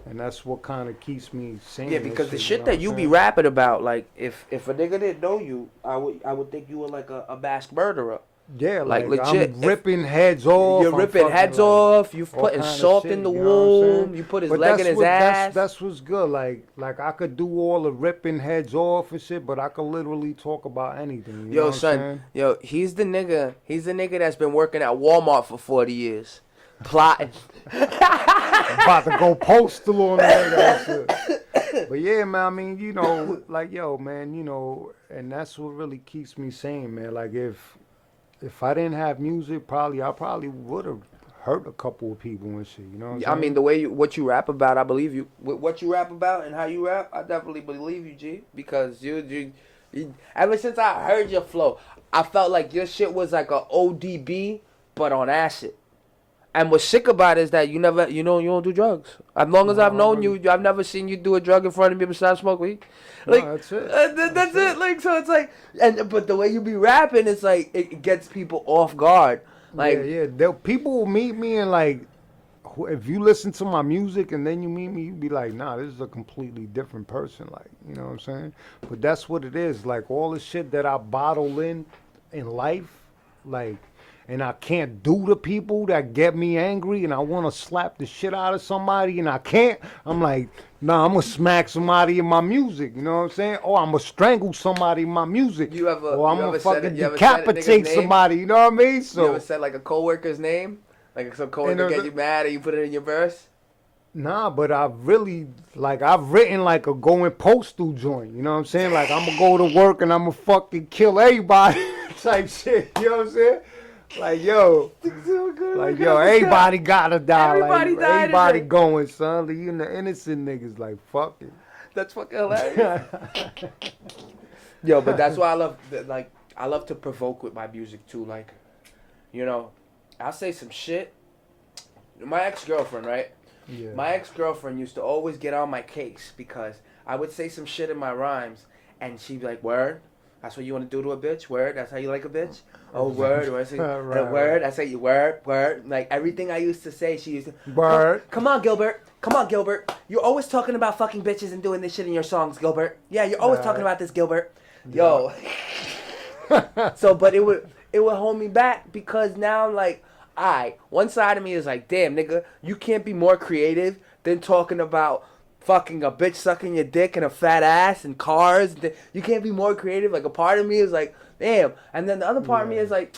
And that's what kind of keeps me sane. Yeah, And because the shit, you shit know that what you I'm be saying? rapping about, like, if a nigga didn't know you, I would think you were like a masked murderer. Yeah, Like, like legit. I'm ripping heads off. You're I'm ripping fucking heads like off. You all putting kind of salt shit. in the You know what I'm saying? womb. You put his But leg in his ass. that's what's good. Like I could do all the ripping heads off and shit, but I could literally talk about anything. You know Yo, what I'm son. saying? Yo, he's the nigga. He's the nigga that's been working at Walmart for 40 years, plotting. I'm about to go postal on that shit. But yeah, man. I mean, you know, like yo, man, you know, and that's what really keeps me sane, man. Like if I didn't have music, I probably would have hurt a couple of people and shit. You know what I'm I mean, saying? the way what you rap about, I believe you. With what you rap about and how you rap, I definitely believe you, G. Because you ever since I heard your flow, I felt like your shit was like a ODB, but on acid. And what's sick about it is that you don't do drugs. As long as No, I've I known really. you, I've never seen you do a drug in front of me besides smoke weed. No, Like, that's it. that's it. Like, so it's like, but the way you be rapping, it's like it gets people off guard. Yeah, Like, yeah. People will meet me and like, if you listen to my music and then you meet me, you be like, nah, this is a completely different person. Like, you know what I'm saying? But that's what it is. Like all the shit that I bottle in life, like, and I can't do the people that get me angry, and I want to slap the shit out of somebody, and I can't, I'm like, nah, I'm gonna smack somebody in my music. You know what I'm saying? Or I'm gonna strangle somebody in my music. You ever Or I'm you gonna ever said it? fucking You ever said a nigga's decapitate name? somebody. You know what I mean? You So. ever said like a coworker's name? Like some And, coworker get you mad and you put it in your verse? Nah, but I've written like a going postal joint. You know what I'm saying? Like I'm gonna go to work and I'm gonna fucking kill everybody type shit. You know what I'm saying? Like yo, everybody gotta die. Everybody Like died everybody today. going, son. You know, innocent niggas like fuck it. That's fucking hilarious. Yo, but that's why I love like I love to provoke with my music too. Like, you know, I'll say some shit. My ex-girlfriend, right? Yeah. My ex-girlfriend used to always get on my case because I would say some shit in my rhymes, and she'd be like, "Word, that's what you want to do to a bitch? Word, that's how you like a bitch? Oh, word, or I say, Right, word, I say you word, word." Like everything I used to say, she used to Word. Come on, Gilbert. Come on, Gilbert. You're always talking about fucking bitches and doing this shit in your songs, Gilbert. Yeah, you're always talking about this, Gilbert. Yo. So, but it would hold me back because now I'm like, one side of me is like, damn, nigga, you can't be more creative than talking about fucking a bitch sucking your dick and a fat ass and cars. You can't be more creative. Like, a part of me is like, damn. And then the other part of me is like,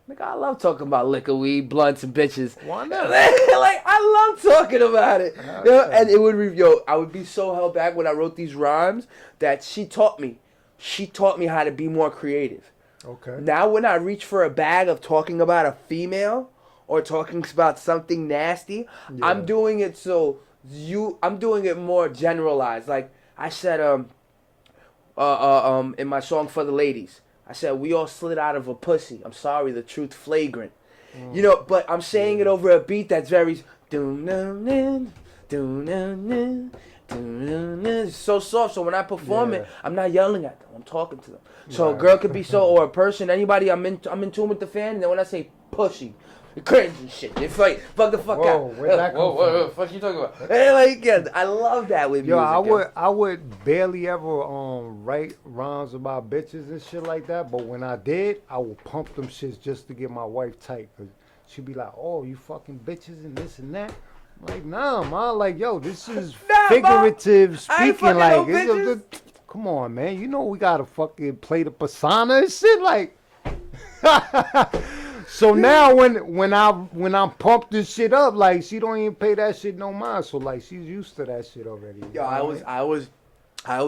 nigga, I love talking about liquor, weed, blunts, and bitches. Why not? Like, I love talking about it. You know? And it would I would be so held back when I wrote these rhymes that she taught me. She taught me how to be more creative. Okay. Now when I reach for a bag of talking about a female or talking about something nasty, I'm doing it I'm doing it more generalized. Like I said in my song For the Ladies, I said we all slid out of a pussy. I'm sorry, the truth flagrant. You know, but I'm saying it over a beat that's very it's so soft. So when I perform it, I'm not yelling at them. I'm talking to them. So a girl could be or a person, anybody. I'm in tune with the fan. And then when I say pussy, it cringe and shit. It's like fuck the fuck out. Where'd that come from? What fuck you talking about? And like, yeah, I love that with music. I would barely ever write rhymes about bitches and shit like that. But when I did, I would pump them shits just to get my wife tight. Cause she'd be like, "Oh, you fucking bitches and this and that." I'm like, nah, man. Like, yo, this is figurative speaking. Like, come on, man. You know we gotta fucking play the persona and shit. Like, so now when I'm pumped this shit up, like she don't even pay that shit no mind. So like she's used to that shit already. Yo, I always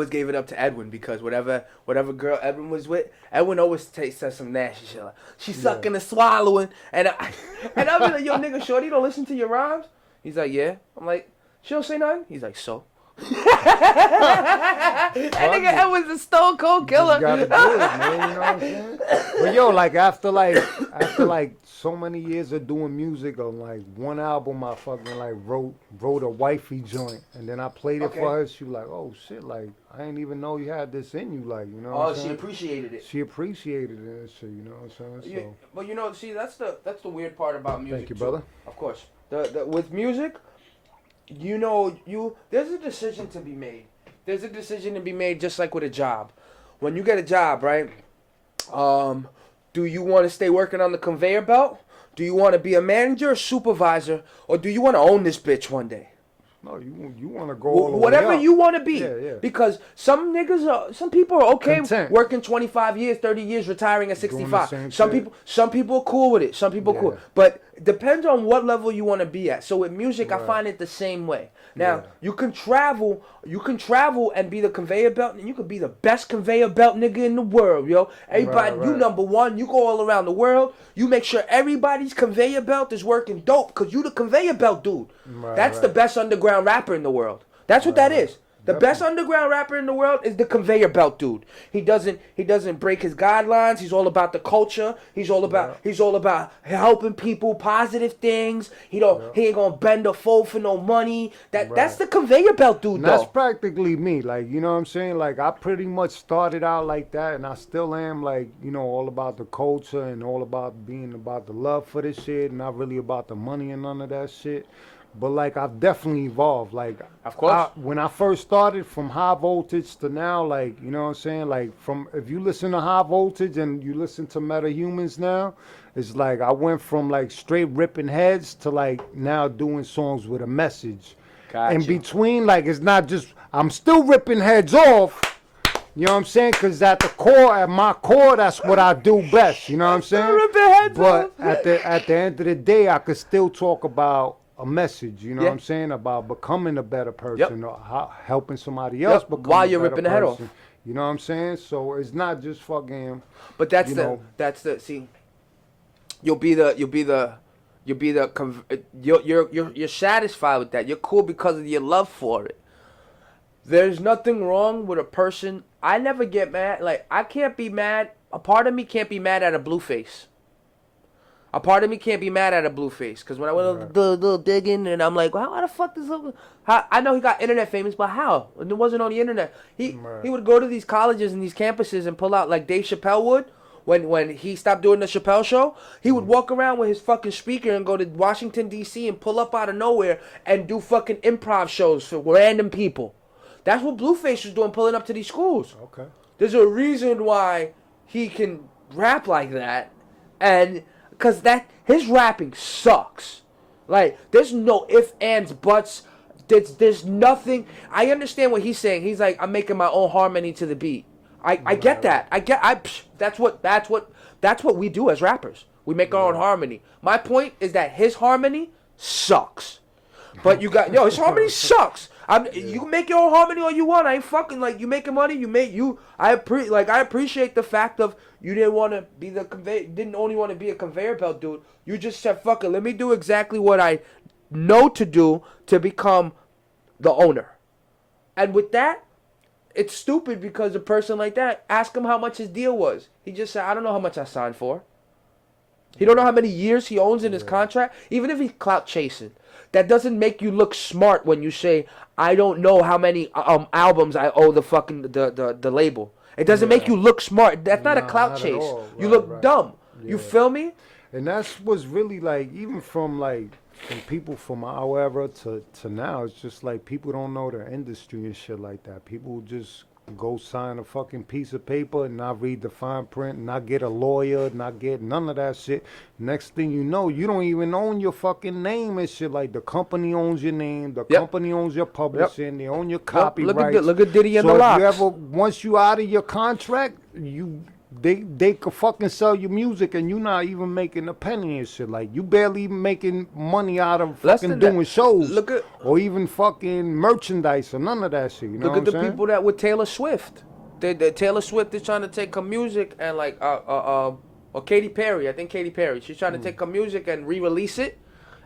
gave it up to Edwin because whatever girl Edwin was with, Edwin always says some nasty shit. Like, she's sucking and swallowing, and I'll be like, yo, nigga, shorty, don't listen to your rhymes. He's like, yeah. I'm like, she don't say nothing. He's like, so. That nigga Edwin's a stone cold killer. You gotta do it, man. You know what I'm saying? But yo, like after so many years of doing music, on like one album, I fucking like wrote a wifey joint, and then I played it for her. She was like, oh shit, like I didn't even know you had this in you, like, you know. Oh, she appreciated it. She appreciated it and shit. You know what I'm saying? So. But you know, see, that's the weird part about music. Thank you, too. brother. Of course, with music. You know, there's a decision to be made. There's a decision to be made just like with a job. When you get a job, right? Do you want to stay working on the conveyor belt? Do you want to be a manager or supervisor? Or do you want to own this bitch one day? No, you want to go all the whatever way up. you want to be. Yeah. Because some people are okay Content. working 25 years, 30 years, retiring at 65. Some people are cool with it. Some people are cool. But it depends on what level you want to be at. So with music, I find it the same way. Now, you can travel and be the conveyor belt, and you could be the best conveyor belt nigga in the world, yo. Everybody, you number one, you go all around the world, you make sure everybody's conveyor belt is working dope, because you the conveyor belt dude. That's the best underground rapper in the world. That's what that is. The best underground rapper in the world is the conveyor belt dude. He doesn't break his guidelines. He's all about the culture. He's all about helping people, positive things. He ain't gonna bend or fold for no money. That's the conveyor belt dude. And that's practically me. Like, you know what I'm saying? Like, I pretty much started out like that, and I still am, like, you know, all about the culture and all about being about the love for this shit, and not really about the money and none of that shit. But like I've definitely evolved. Like Of course. when I first started from high voltage to now, like you know what I'm saying. Like from if you listen to high voltage and you listen to Metahumans now, it's like I went from like straight ripping heads to like now doing songs with a message. Got In you. between, like it's not just I'm still ripping heads off. You know what I'm saying? Because at the core, at my core, that's what I do best. You know what I'm saying? Ripping heads But off. at the end of the day, I could still talk about a message. You know Yeah. what I'm saying? About becoming a better person Yep. or helping somebody else become While a you're better ripping the head off. person. You know what I'm saying? So it's not just fucking. But that's You the know. that's the see. You're satisfied with that. You're cool because of your love for it. There's nothing wrong with a person. I never get mad. Like I can't be mad. A part of me can't be mad at a blue face. A part of me can't be mad at a blue face because when I went Right. a little digging and I'm like, well, how the fuck this? How I know he got internet famous, but how? And it wasn't on the internet. He Right. he would go to these colleges and these campuses and pull out like Dave Chappelle would. When he stopped doing the Chappelle show, he would walk around with his fucking speaker and go to Washington D.C. and pull up out of nowhere and do fucking improv shows for random people. That's what Blueface was doing, pulling up to these schools. Okay. There's a reason why he can rap like that, and because that his rapping sucks. Like there's no ifs, ands, buts. There's nothing. I understand what he's saying. He's like, I'm making my own harmony to the beat. I get that. That's what we do as rappers. We make our own harmony. My point is that his harmony sucks. But his harmony sucks. You can make your own harmony all you want. I ain't fucking like you making money. I appreciate the fact of you didn't want to be didn't only want to be a conveyor belt dude. You just said fuck it. Let me do exactly what I know to do to become the owner. And with that, it's stupid because a person like that, ask him how much his deal was. He just said, I don't know how much I signed for. He don't know how many years he owns in his contract. Even if he's clout chasing, that doesn't make you look smart when you say, I don't know how many albums I owe the fucking the label. It doesn't make you look smart. That's not a clout not at chase. all. You Right, look right. dumb. Yeah. You feel me? And that's what's really like, even from people from our era to now, it's just like people don't know their industry and shit like that. People just go sign a fucking piece of paper and not read the fine print, not get a lawyer, not get none of that shit. Next thing you know, you don't even own your fucking name and shit. Like the company owns your name, the company owns your publishing, they own your copyright. Look at Diddy and So the if you Locks. ever, once you out of your contract, they could fucking sell your music and you not even making a penny and shit. Like you barely even making money out of Less fucking than that. doing shows. Look at- or even fucking merchandise or none of that shit. You know Look what at the I'm saying? people that with Taylor Swift. Taylor Swift is trying to take her music and or Katy Perry. I think Katy Perry. She's trying to take her music and re-release it.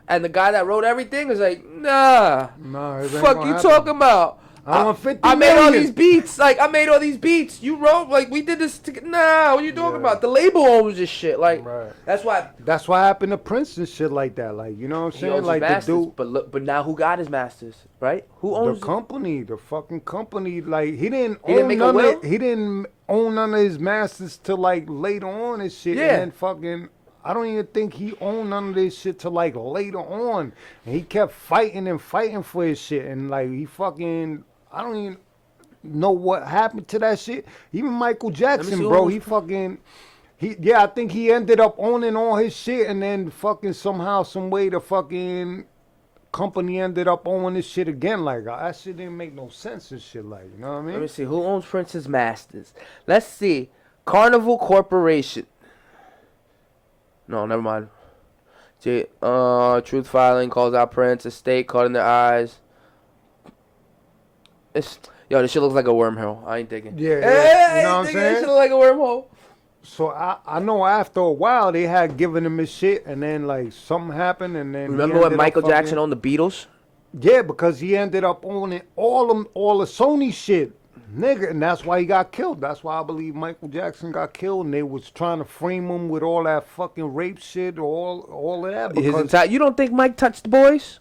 And the guy that wrote everything is like, nah. Nah, it ain't Fuck gonna you happen. talking about? I want 50 I made all million. these beats. Like I made all these beats. You wrote we did this. Nah, what you talking Yeah. about? The label owns this shit. Like Right. that's why That's what happened to Prince and shit like that. Like, you know what I'm he saying? owns his Like the masters. dude, But look, but now who got his masters? Right? Who owns the company, the fucking company, like he didn't He didn't own make a none will? of he didn't own none of his masters till like later on and shit. Yeah. And then fucking I don't even think he owned none of this shit till like later on. And he kept fighting and fighting for his shit. And like he fucking I don't even know what happened to that shit. Even Michael Jackson, who bro, owns- he fucking I think he ended up owning all his shit and then fucking somehow, some way the fucking company ended up owning this shit again. Like that shit didn't make no sense and shit. Like, you know what I Let me mean? see. Who owns Prince's masters? Let's see. Carnival Corporation. No, never mind. Truth Filing calls out Prince. Estate caught in their eyes. This shit looks like a wormhole. I ain't digging. Yeah, Hey, you know what I'm This saying? shit look like a wormhole. So I know after a while they had given him his shit and then like something happened and then he Remember when ended up Michael Jackson fucking- owned the Beatles? Yeah, because he ended up owning all the Sony shit. Nigga, and that's why he got killed. That's why I believe Michael Jackson got killed, and they was trying to frame him with all that fucking rape shit, all of that. Because You don't think Mike touched the boys?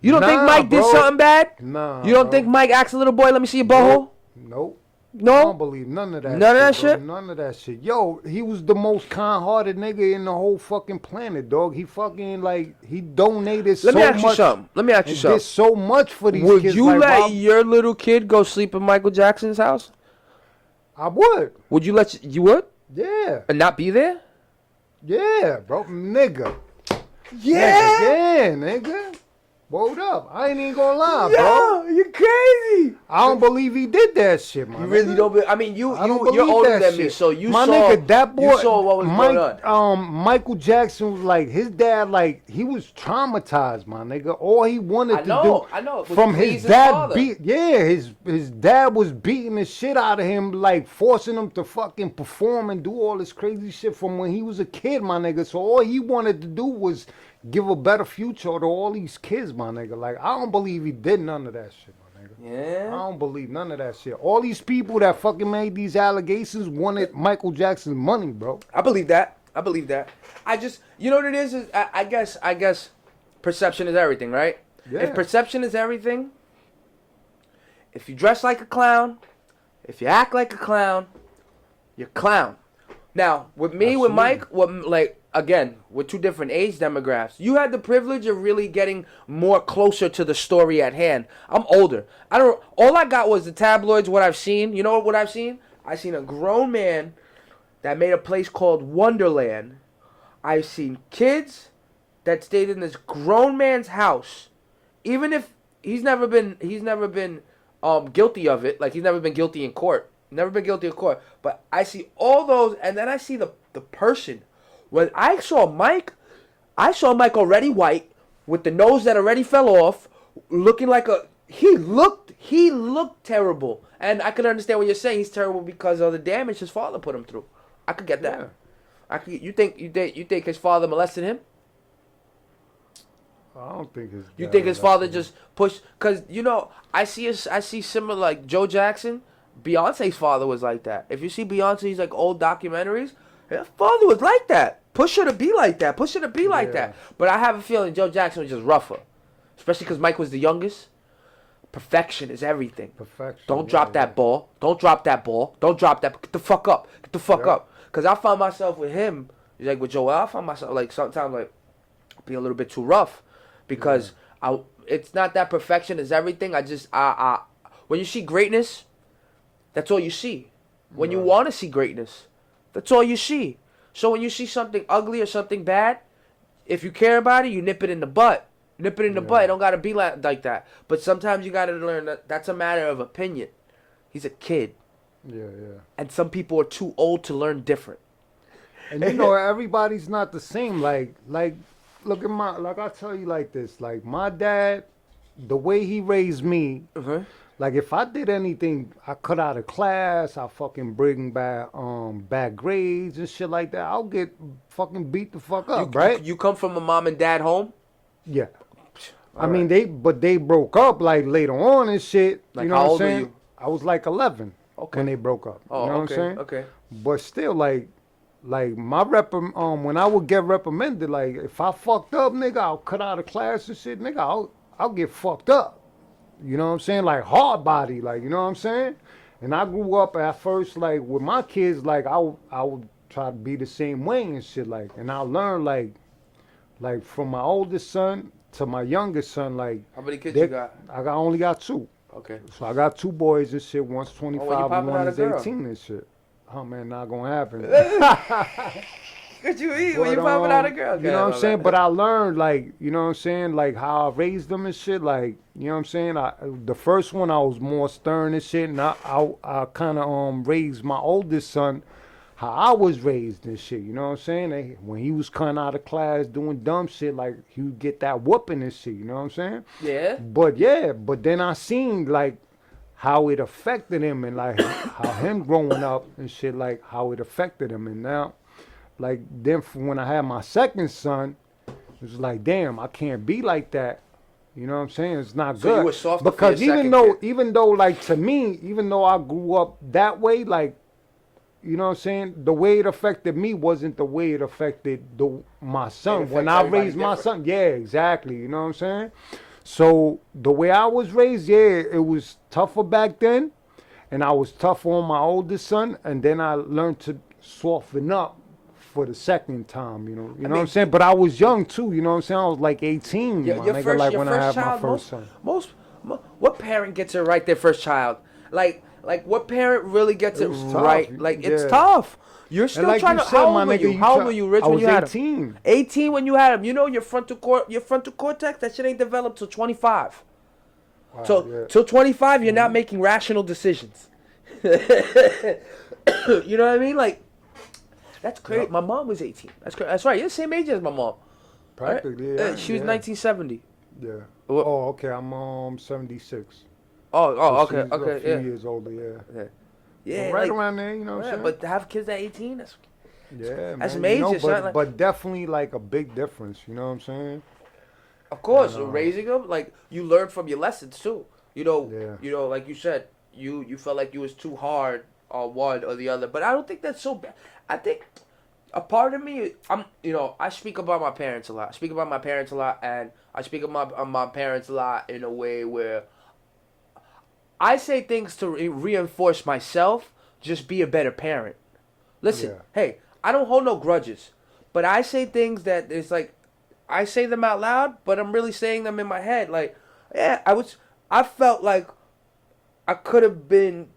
You don't think Nah, Mike did bro. something bad? Nah, You don't bro. think Mike asked a little boy, let me see your butthole? Nope. No, I don't believe none of that shit. None of that bro. shit? None of that shit. Yo, he was the most kind-hearted nigga in the whole fucking planet, dog. He fucking, like, he donated so Let much. me ask you something. Let me ask you and something. did so much for these Would kids. you like, let Rob, your little kid go sleep in Michael Jackson's house? I would. Would you you would? Yeah. And not be there? Yeah, bro. Nigga. Yeah. Yeah, nigga. Hold up. I ain't even gonna lie, bro. Yo, you crazy. I don't believe he did that shit, man. You really don't I mean, you're believe older that than me, shit. so you My saw nigga, that boy, you saw what was going on. Michael Jackson was like, his dad, like, he was traumatized, my nigga. All he wanted to do I know. from his dad his dad was beating the shit out of him, like forcing him to fucking perform and do all this crazy shit from when he was a kid, my nigga. So all he wanted to do was give a better future to all these kids, my nigga. Like, I don't believe he did none of that shit, my nigga. Yeah. I don't believe none of that shit. All these people that fucking made these allegations wanted Michael Jackson's money, bro. I believe that. I just, you know what it is I guess perception is everything, right? Yeah. If perception is everything, if you dress like a clown, if you act like a clown, you're clown. Now, with me, Absolutely. with Mike, again, with two different age demographics, you had the privilege of really getting more closer to the story at hand. I'm older. All I got was the tabloids, what I've seen. You know what I've seen? I seen a grown man that made a place called Wonderland. I've seen kids that stayed in this grown man's house, even if he's never been guilty of it. Like, he's never been guilty in court. Never been guilty of court. But I see all those, and then I see the person. When I saw Mike already white, with the nose that already fell off, looking like he looked terrible. And I can understand what you're saying. He's terrible because of the damage his father put him through. I could get that. Yeah. You think his father molested him? I don't think his. You think his father just pushed? Cause I see similar, like Joe Jackson. Beyonce's father was like that. If you see Beyonce's like old documentaries, her father was like that. Push her to be like that. Like that. But I have a feeling Joe Jackson was just rougher, especially because Mike was the youngest. Perfection is everything. Perfection. Don't drop that ball. Don't drop that ball. Don't drop that. Get the fuck up. Cause I found myself with him, like with Joel. I found myself like sometimes like being a little bit too rough, because it's not that perfection is everything. When you see greatness, that's all you see. When you want to see greatness, that's all you see. So when you see something ugly or something bad, if you care about it, you nip it in the butt. Nip it in the butt. It don't got to be like that. But sometimes you got to learn that that's a matter of opinion. He's a kid. Yeah. And some people are too old to learn different. And everybody's not the same. Like look at I tell you like this. Like, my dad, the way he raised me, like, if I did anything, I cut out of class, I fucking bring back bad grades and shit like that, I'll get fucking beat the fuck up, right? You come from a mom and dad home? Yeah. I mean, they broke up like later on and shit. Like, you know how what I'm old were saying? you? I was like 11 Okay. when they broke up. Oh, you know okay, what I'm saying? okay. But still, like my when I would get reprimanded, like, if I fucked up, nigga, I'll cut out of class and shit, nigga, I'll get fucked up. You know what I'm saying? Like, hard body, like, you know what I'm saying? And I grew up at first, like, with my kids, like, I would try to be the same way and shit, like, and I learned, like from my oldest son to my youngest son, like. How many kids you got? I only got 2. Okay. So I got 2 boys and shit. One's 25 and one is 18 and shit. Oh, man, not gonna happen. What you eat when you popping out a girl? You know what I'm saying? But I learned, like, you know what I'm saying, like, how I raised them and shit. Like, you know what I'm saying? The first one, I was more stern and shit, and I kind of raised my oldest son how I was raised and shit. You know what I'm saying? When he was coming out of class doing dumb shit, like, he would get that whooping and shit. You know what I'm saying? Yeah. But then I seen, like, how it affected him, and like how him growing up and shit, like how it affected him. And now, like, then when I had my second son, it was like, damn, I can't be like that. You know what I'm saying? It's not So good. you were softer because for your even though like, to me, even though I grew up that way, like, you know what I'm saying, the way it affected me wasn't the way it affected my son. When I raised my son, yeah, exactly. You know what I'm saying? So the way I was raised, yeah, it was tougher back then. and I was tough on my oldest son, and then I learned to soften up for the second time. You know what I'm saying? But I was young too. You know what I'm saying? I was like 18, my nigga. Like Your when I first had my child. first son. What parent gets it right their first child? Like what parent really gets it It was right? tough. Like it's Yeah. tough. You're And still like trying you to. said, How my old were nigga, you? How old were you, Rich, I when was you had him? 18. 18 when you had him. You know your frontal cortex, that shit ain't developed till 25. Wow, So yeah. till 25, you're not making rational decisions. You know what I mean? Like that's crazy. Yep. My mom was 18. That's crazy. That's right. You're the same age as my mom. Right? Practically, yeah. She was yeah. 1970. Yeah. What? Oh, okay. I'm 76. Oh, So okay, she's a okay, few yeah. years older, yeah. Yeah, Right like, around there, you know what I'm saying? but to have kids at 18, Yeah, that's man. major, son. Like, But definitely like a big difference, you know what I'm saying? of course, And, raising them, like you learn from your lessons too. Yeah. Like you said, you felt like you was too hard on one or the other, but I don't think that's so bad. I think a part of me, I speak about my parents a lot. I speak about my parents a lot, and I speak about my parents a lot in a way where I say things to reinforce myself. Just be a better parent. Listen, Yeah. hey, I don't hold no grudges, but I say things that it's like I say them out loud, but I'm really saying them in my head. Like, yeah, I felt like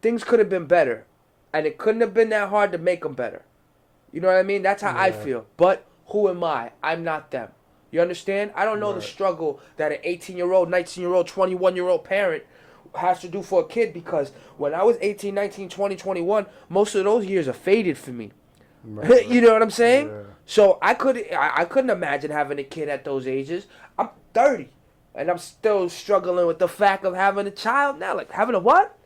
things could have been better, and it couldn't have been that hard to make them better. You know what I mean? That's how I Yeah. feel. But who am I? I'm not them. You understand? I don't know the Right. struggle that an 18-year-old, 19-year-old, 21-year-old parent has to do for a kid, because when I was 18, 19, 20, 21, most of those years are faded for me. Right, You know what I'm saying? Yeah. So I couldn't imagine having a kid at those ages. I'm 30, and I'm still struggling with the fact of having a child now. Like having a what?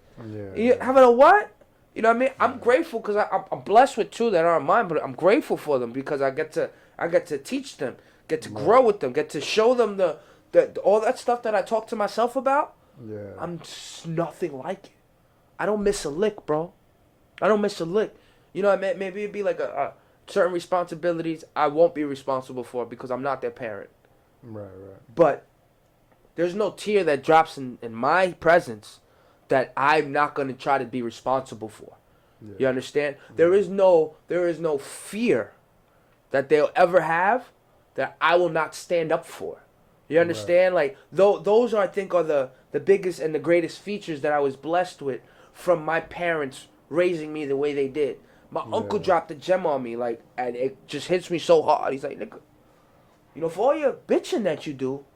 Yeah. Having a what? You know what I mean? I'm grateful because I'm blessed with two that aren't mine, but I'm grateful for them because I get to teach them, get to grow with them, get to show them the all that stuff that I talk to myself about. Yeah. I'm just nothing like it. I don't miss a lick, bro. I don't miss a lick. You know what I mean? Maybe it'd be like a certain responsibilities I won't be responsible for because I'm not their parent. Right. But there's no tear that drops in my presence that I'm not going to try to be responsible for. Yeah. You understand? There is no fear that they'll ever have that I will not stand up for. You understand? Like those I think are the biggest and the greatest features that I was blessed with from my parents raising me the way they did. My uncle dropped a gem on me, like, and it just hits me so hard. He's like, nigga, for all your bitching that you do,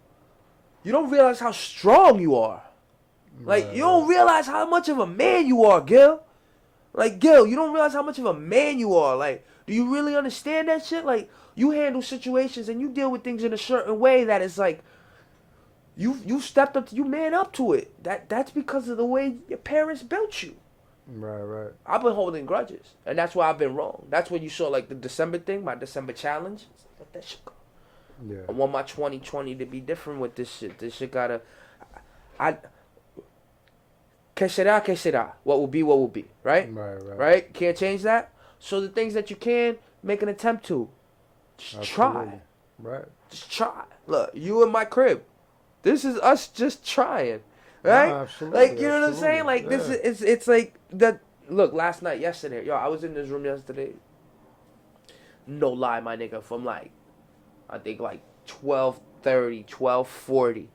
you don't realize how strong you are. Like, you don't realize how much of a man you are, Gil. Like, Gil, you don't realize how much of a man you are. Like, do you really understand that shit? Like, you handle situations and you deal with things in a certain way that is like, you stepped up, you man up to it. That's because of the way your parents built you. Right. I've been holding grudges, and that's why I've been wrong. That's when you saw like the December thing, my December challenge. Let that shit go. Yeah. I want my 2020 to be different with this shit. This shit gotta. Que será. What will be, right? Right? Can't change that. So the things that you can, make an attempt to. Just try. Right. Just try. Look, you in my crib. This is us just trying. Right? No, absolutely, like, you know what I'm saying? Like, this is, it's like, that. Look, yesterday, I was in this room yesterday. No lie, my nigga, from like, I think like 12:30, 12:40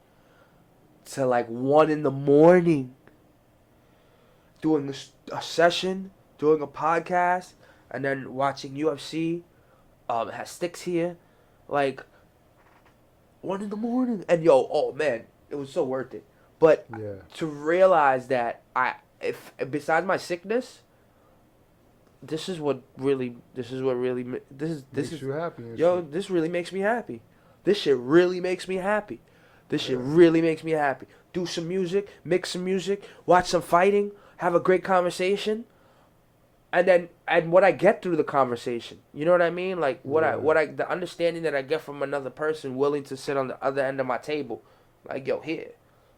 to like 1 in the morning. Doing a session, doing a podcast, and then watching UFC. It has sticks here. Like, 1 in the morning. And oh man, it was so worth it. But to realize that if besides my sickness, this is what really makes you happy. This really makes me happy. This shit really makes me happy. This shit really makes me happy. Do some music, mix some music, watch some fighting, have a great conversation, and what I get through the conversation. You know what I mean? Like the understanding that I get from another person willing to sit on the other end of my table. Like, here,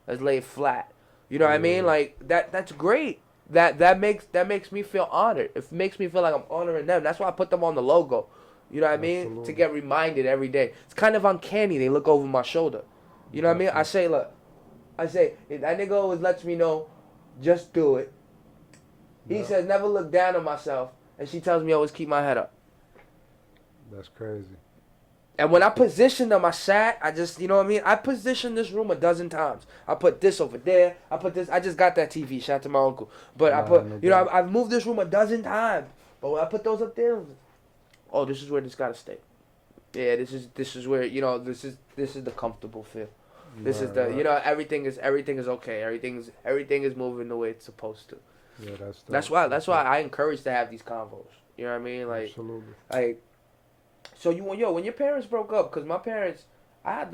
let's lay it flat. You know what I mean? Like that's great. That makes me feel honored. It makes me feel like I'm honoring them. That's why I put them on the logo. You know what I mean? To get reminded every day. It's kind of uncanny. They look over my shoulder. You know what I mean? I say, if that nigga always lets me know, just do it. He Yeah. says, never look down on myself. And she tells me always keep my head up. That's crazy. And when I positioned them, I sat, I just, you know what I mean? I positioned this room a dozen times. I put this over there. I put this, I just got that TV, shout out to my uncle. But I put, No you know, doubt. I've moved this room a dozen times. But when I put those up there, oh, this is where this gotta stay. Yeah, this is where, you know, this is the comfortable feel. This is the, you know, everything is okay. Everything is moving the way it's supposed to. Yeah, That's why I encourage to have these convos. You know what I mean? Like, absolutely. like, so when your parents broke up, because my parents, I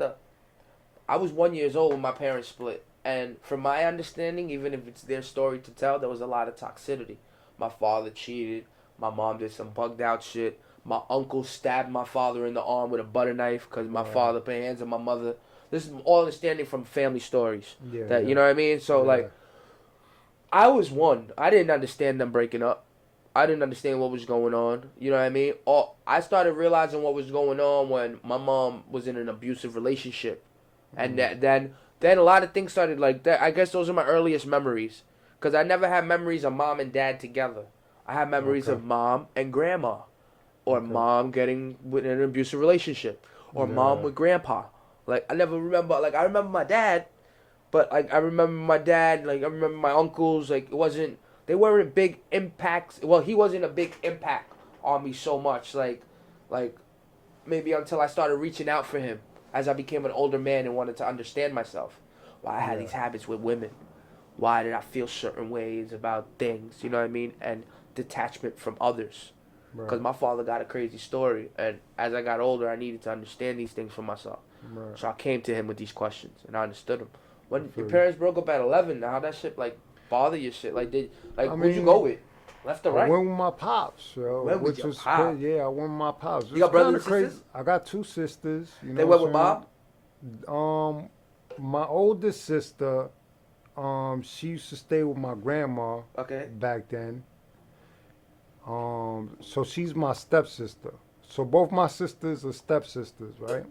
was 1 year old when my parents split, and from my understanding, even if it's their story to tell, there was a lot of toxicity. My father cheated. My mom did some bugged out shit. My uncle stabbed my father in the arm with a butter knife because my father put hands on my mother. This is all understanding from family stories. Yeah, You know what I mean? So like, I was one. I didn't understand them breaking up. I didn't understand what was going on. You know what I mean? I started realizing what was going on when my mom was in an abusive relationship, and then a lot of things started like that. I guess those are my earliest memories, because I never had memories of mom and dad together. I had memories of mom and grandma, or mom getting with an abusive relationship, or mom with grandpa. Like I never remember. Like I remember my dad, but like I remember my dad. Like I remember my uncles. Like it wasn't. They weren't big impacts. Well, he wasn't a big impact on me so much. Like maybe until I started reaching out for him as I became an older man and wanted to understand myself. Why I had these habits with women. Why did I feel certain ways about things? You know what I mean? And detachment from others. Because my father got a crazy story, and as I got older, I needed to understand these things for myself. So I came to him with these questions, and I understood them. When your parents broke up at 11, how that shit like bother your shit? Like who'd you go with? Left or right? I went with my pops, yo. Went with which your was pop? crazy. Yeah, I went with my pops. You got brothers and crazy. sisters? I got two sisters. You know They went with what mom? My oldest sister, she used to stay with my grandma. Okay. Back then. So she's my stepsister. So both my sisters are stepsisters, right?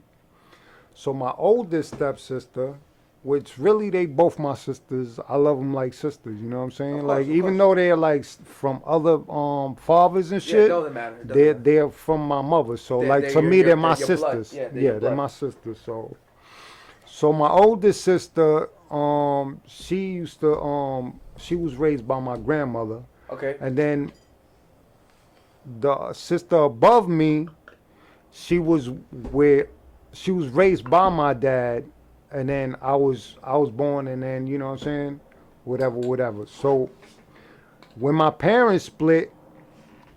So my oldest stepsister, which really they both my sisters, I love them like sisters. You know what I'm saying? Like even though they're like from other fathers and shit, it doesn't matter. they're from my mother. So like to me, they're my sisters. They're my sisters. So my oldest sister, she was raised by my grandmother. Okay. And then the sister above me, she was raised by my dad, and then I was born, and then you know what I'm saying, whatever. So when my parents split,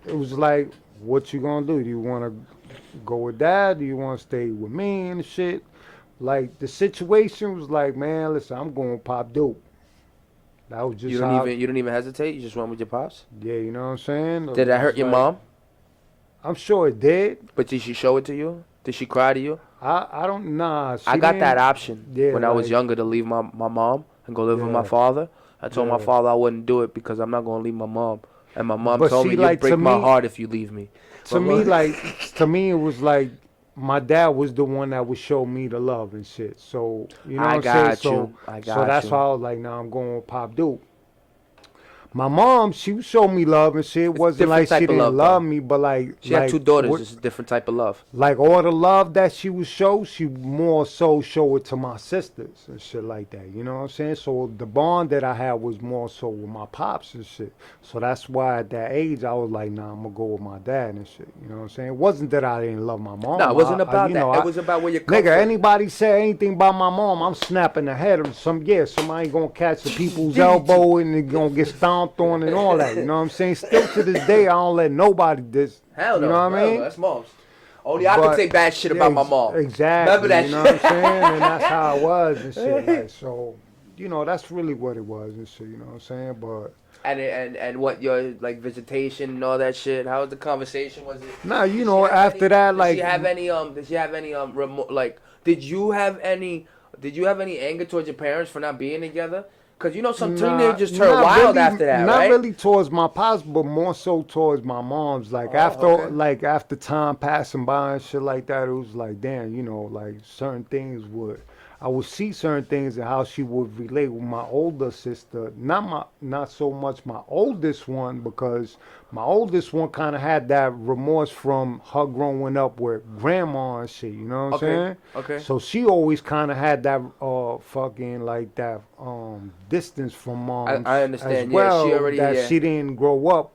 it was like, what you gonna do? Do you want to go with dad? Do you want to stay with me and shit? Like the situation was like, man, listen, I'm going to Pop Dope. That was just you don't even hesitate. You just went with your pops. Yeah, you know what I'm saying. Did that hurt your mom? I'm sure it did. But did she show it to you? Did she cry to you? I don't nah. I got that option when I was like, younger to leave my mom and go live with my father. I told my father I wouldn't do it because I'm not gonna leave my mom. And my mom told me, "You'll break my heart if you leave me." To me, it was like my dad was the one that would show me the love and shit. So you know what I'm saying. So that's why I was like, nah, I'm going with Pop Duke. My mom, she showed me love and shit. It wasn't like she didn't love me, but like she had two daughters. It's a different type of love. Like all the love that she would show, she more so show it to my sisters and shit like that. You know what I'm saying? So the bond that I had was more so with my pops and shit. So that's why at that age I was like, nah, I'm gonna go with my dad and shit. You know what I'm saying? It wasn't that I didn't love my mom. No, it wasn't about that. It was about where you come from. Nigga, anybody say anything about my mom, I'm snapping the head of somebody gonna catch the people's elbow and they gonna get stomped on and all that. You know what I'm saying? Still to this day, I don't let nobody this. Hell no. You know what I mean? That's mom's. Only I could say bad shit about my mom. Exactly. Remember that you know what I'm saying? And that's how it was and shit. Like, so, you know, that's really what it was and shit. You know what I'm saying? But. And what your like visitation and all that shit? How was the conversation? Was it? Nah, you know, after that, like. Did she have any like? Did you have any anger towards your parents for not being together? Because you know some Nah, teenagers turn not wild really, after that, not right? really towards my pops, but more so towards my mom's. Oh, okay. Like after time passing by and shit like that, it was like, damn, you know, like certain things would, I would see certain things and how she would relate with my older sister. Not so much my oldest one, because my oldest one kind of had that remorse from her growing up with grandma and shit. You know what I'm Okay. saying? Okay. So she always kind of had that fucking like that distance from I moms as understand. Yeah, she well, already. that Yeah. she didn't grow up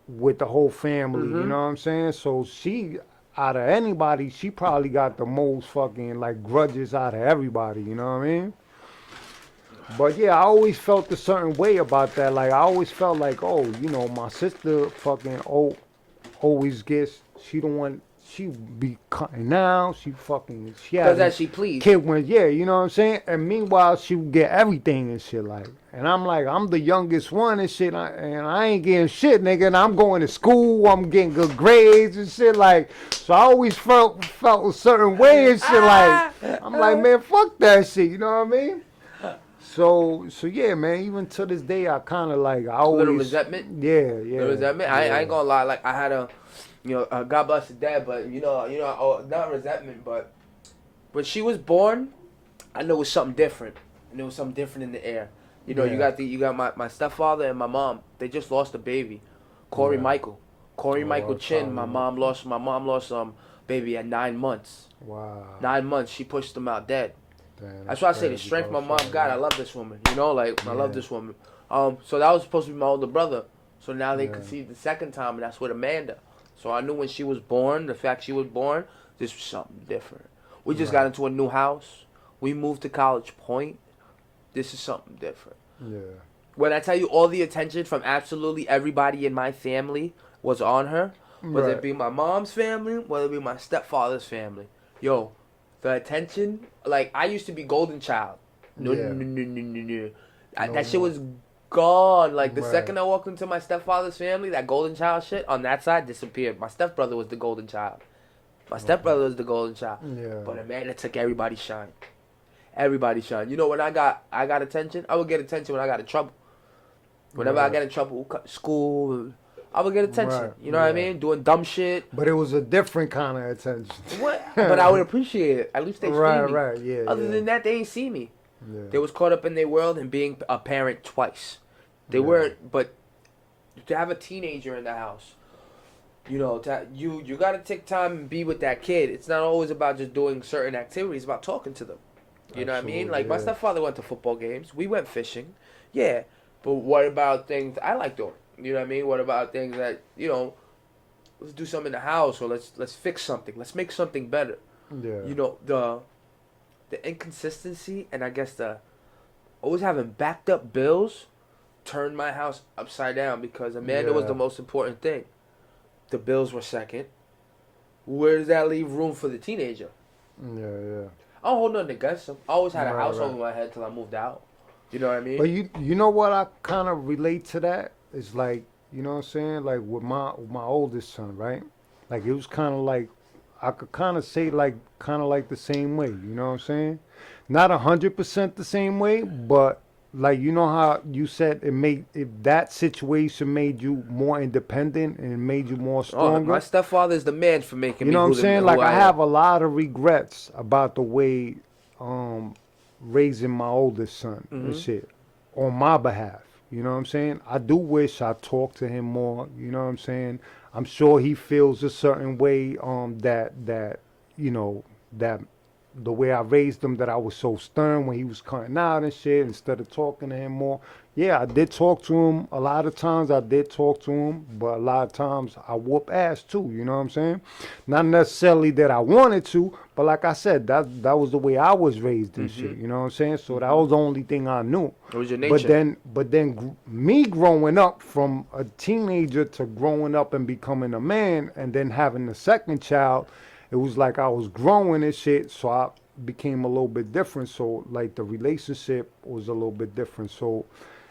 with the whole family. You Mm-hmm. know what I'm saying? So she, out of anybody, she probably got the most fucking like grudges out of everybody. You know what I mean? But yeah, I always felt a certain way about that. Like I always felt like, oh, you know, my sister fucking always gets, she don't want, she be cutting out, she Does having as she please. kid when, yeah, you know what I'm saying? And meanwhile, she would get everything and shit like, and I'm like, I'm the youngest one and shit, and I ain't getting shit, nigga, and I'm going to school, I'm getting good grades and shit like, so I always felt a certain way and shit like, I'm like, man, fuck that shit, you know what I mean? So yeah, man. Even to this day, I kind of like I Little always, resentment. yeah, Little yeah, resentment. I yeah, ain't gonna lie. Like I had a, God bless his dad, but oh, not resentment, but when she was born, I knew it was something different, and there was something different in the air. yeah, You got my stepfather and my mom. They just lost a baby, Corey yeah. Michael, Corey Oh, Michael I'm Chin. sorry. My mom lost baby at 9 months. Wow, 9 months, she pushed him out dead. damn, That's that's why I say the crazy, strength bro. my mom Sorry, got. I man. love this woman. Like I love Yeah, this woman. So that was supposed to be my older brother. So now they yeah, conceived the second time, and that's with Amanda. So I knew when she was born, the fact she was born, this was something different. We just got right, into a new house. We moved to College Point. This is something different. yeah, When I tell you all the attention from absolutely everybody in my family was on her, whether it right. be my mom's family, whether it be my stepfather's family. Yo, the attention, like I used to be golden child. No, Yeah, no, no, no, no, no. no That shit more. was gone. Like the Right. second I walked into my stepfather's family, that golden child shit on that side disappeared. My stepbrother was the golden child. My Okay. stepbrother was the golden child. Yeah. But Amanda took everybody's shine. Everybody shine. When I got attention, I would get attention when I got in trouble. Whenever I Right. get in trouble, school, I would get attention. Right. You know what I Yeah. mean? Doing dumb shit. But it was a different kind of attention. What? But I would appreciate it. At least they see Right. me. Right. Yeah. Other Yeah. than that, they ain't see me. Yeah. They was caught up in their world and being a parent twice. They Yeah. weren't. But to have a teenager in the house, you gotta take time and be with that kid. It's not always about just doing certain activities. It's about talking to them. You know what I mean? Absolutely. Like my Yeah. stepfather went to football games. We went fishing. Yeah. But what about things I like doing? You know what I mean? What about things that, let's do something in the house, or let's fix something. Let's make something better. Yeah. The inconsistency, and I guess the always having backed up bills turned my house upside down, because Amanda was the Yeah. most important thing. The bills were second. Where does that leave room for the teenager? Yeah. Yeah. I don't hold nothing against them. I always had a Right. house Right. over my head till I moved out. You know what I mean? But you know what I kind of relate to that? It's like, you know what I'm saying? Like with my oldest son, right? Like it was kind of like I could kind of say like kind of like the same way, you know what I'm saying? Not 100% the same way, but like you know how you said it made if that situation made you more independent and it made you more Oh, my stronger. stepfather is the man for making You me know what I'm who, saying? who Like I I am. have a lot of regrets about the way um raising my oldest son and Hmm. shit on my behalf. You know what I'm saying? I do wish I talked to him more. You know what I'm saying? I'm sure he feels a certain way that you know that the way I raised him, that I was so stern when he was cutting out and shit instead of talking to him more. Yeah, I did talk to him a lot of times. I did talk to him, but a lot of times I whoop ass too. You know what I'm saying? Not necessarily that I wanted to, but like I said, that was the way I was raised and Hmm. shit. You know what I'm saying? So that Hmm. was the only thing I knew. It was your But nature. me growing up from a teenager to growing up and becoming a man, and then having the second child, it was like I was growing and shit. So I became a little bit different. So like the relationship was a little bit different. So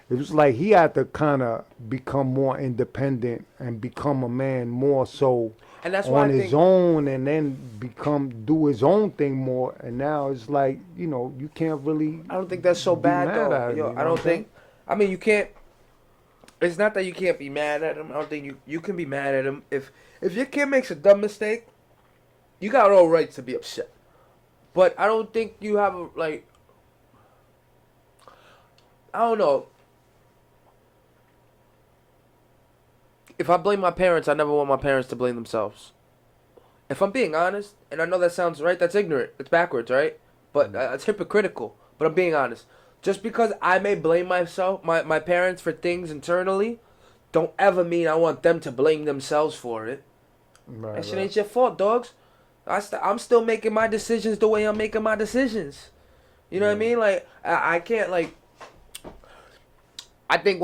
it was like he had to kind of become more independent and become a man more so And that's why on I his think own and then do his own thing more. And now it's like, you can't really I don't think that's so be bad mad though. at him. Yo, You I know what don't I'm saying? think. I mean, you can't. It's not that you can't be mad at him. I don't think you can be mad at him if your kid makes a dumb mistake. You got all rights to be upset. But I don't think you have like. I don't know. If I blame my parents, I never want my parents to blame themselves. If I'm being honest, and I know that sounds right, that's ignorant. It's backwards, right? But it's hypocritical. But I'm being honest. Just because I may blame my parents for things internally, don't ever mean I want them to blame themselves for it. Right, That shit right. ain't your fault, dogs. I'm still making my decisions the way I'm making my decisions. You know what I Yeah. mean? Like I can't like. I think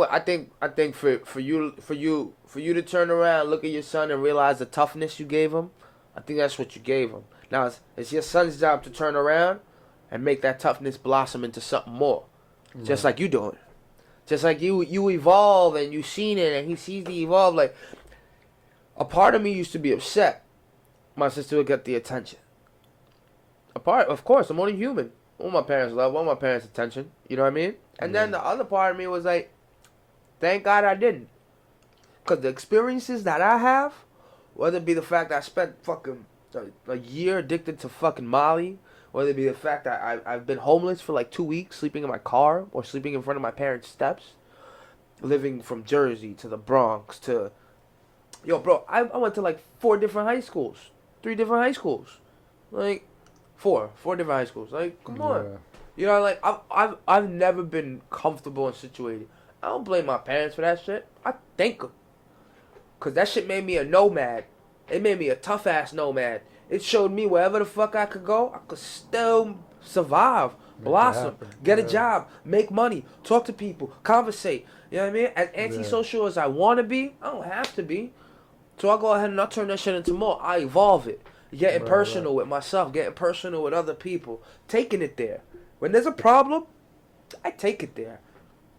for you to turn around, look at your son, and realize the toughness you gave him. I think that's what you gave him. Now it's your son's job to turn around and make that toughness blossom into something more, just Right. like you doing. Just like you evolve and you seen it, and he sees the evolve. Like a part of me used to be upset. My sister would get the attention. Of course, I'm only human. I want my parents' love, I want my parents' attention. You know what I mean? And Yeah. then the other part of me was like, thank God I didn't. Because the experiences that I have, whether it be the fact that I spent fucking a year addicted to fucking Molly, whether it be the fact that I've been homeless for like 2 weeks, sleeping in my car or sleeping in front of my parents' steps, living from Jersey to the Bronx to. Yo, bro, I went to like 4 different high schools, 3 different high schools. Like, four different high schools. Like, come on. Yeah. You know, like I've never been comfortable and situated. I don't blame my parents for that shit. I thank them, cause that shit made me a nomad. It made me a tough ass nomad. It showed me wherever the fuck I could go, I could still survive, Make it blossom, happen. get a Yeah. job, make money, talk to people, conversate. You know what I mean? As Yeah. antisocial as I want to be, I don't have to be. So I go ahead and I turn that shit into more. I evolve it. Getting Right, right. personal with myself, getting personal with other people, taking it there. When there's a problem, I take it there.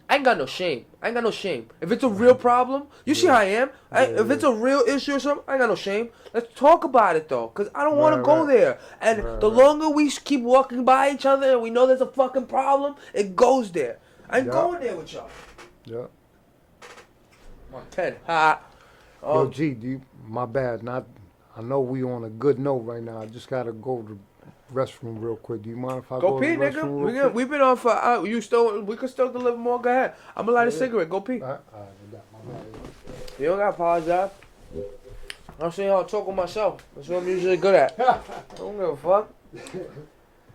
I ain't got no shame. I ain't got no shame. If it's a real problem, you see Yeah. how I am. Yeah, If yeah. it's a real issue or something, I ain't got no shame. Let's talk about it though, cause I don't want Right, to go right. there. And Right, the right. longer we keep walking by each other and we know there's a fucking problem, it goes there. I ain't Yeah. going there with y'all. Yeah. My pen. Ha. Yo, G, my bad. I know we on a good note right now. I just gotta go to the restroom real quick. Do you mind if I Go go to pee, the nigga. restroom real quick? We've been on for we could still deliver more. Go ahead. I'm gonna light a Yeah. cigarette. Go pee. All right, my bad. You don't gotta apologize. I'm saying how to talk with myself. That's what I'm usually good at. I don't give a fuck.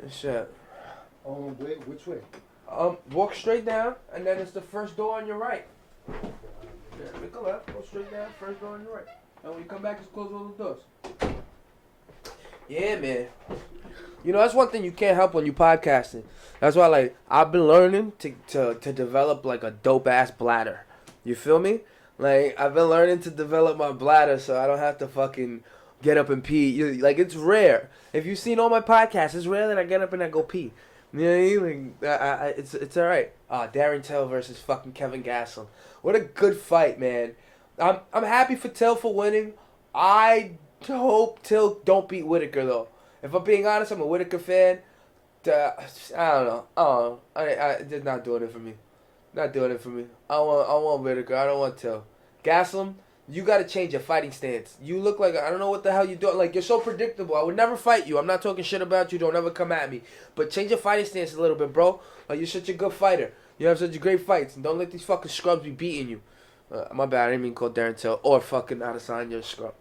Shit. Which way? Walk straight down, and then it's the first door on your right. Yeah, make a left. Go straight down. First door on your right. And when you come back, just close all the doors. Yeah, man. You know, that's one thing you can't help when you podcasting. That's why, like, I've been learning to develop, like, a dope-ass bladder. You feel me? Like, I've been learning to develop my bladder so I don't have to fucking get up and pee. Like, it's rare. If you've seen all my podcasts, it's rare that I get up and I go pee. You know what I mean? Like, it's all right. Darren Till versus fucking Kevin Gastelum. What a good fight, man. I'm happy for Till for winning. I hope Till don't beat Whitaker, though. If I'm being honest, I'm a Whitaker fan. I don't know. They're not doing it for me. Not doing it for me. I want Whitaker. I don't want Till. Gaslam, you got to change your fighting stance. You look like, I don't know what the hell you're doing. Like, you're so predictable. I would never fight you. I'm not talking shit about you. Don't ever come at me. But change your fighting stance a little bit, bro. Like, you're such a good fighter. You have such great fights. And don't let these fucking scrubs be beating you. My bad. I didn't mean to call Darren Till or fucking Adesanya a scrub.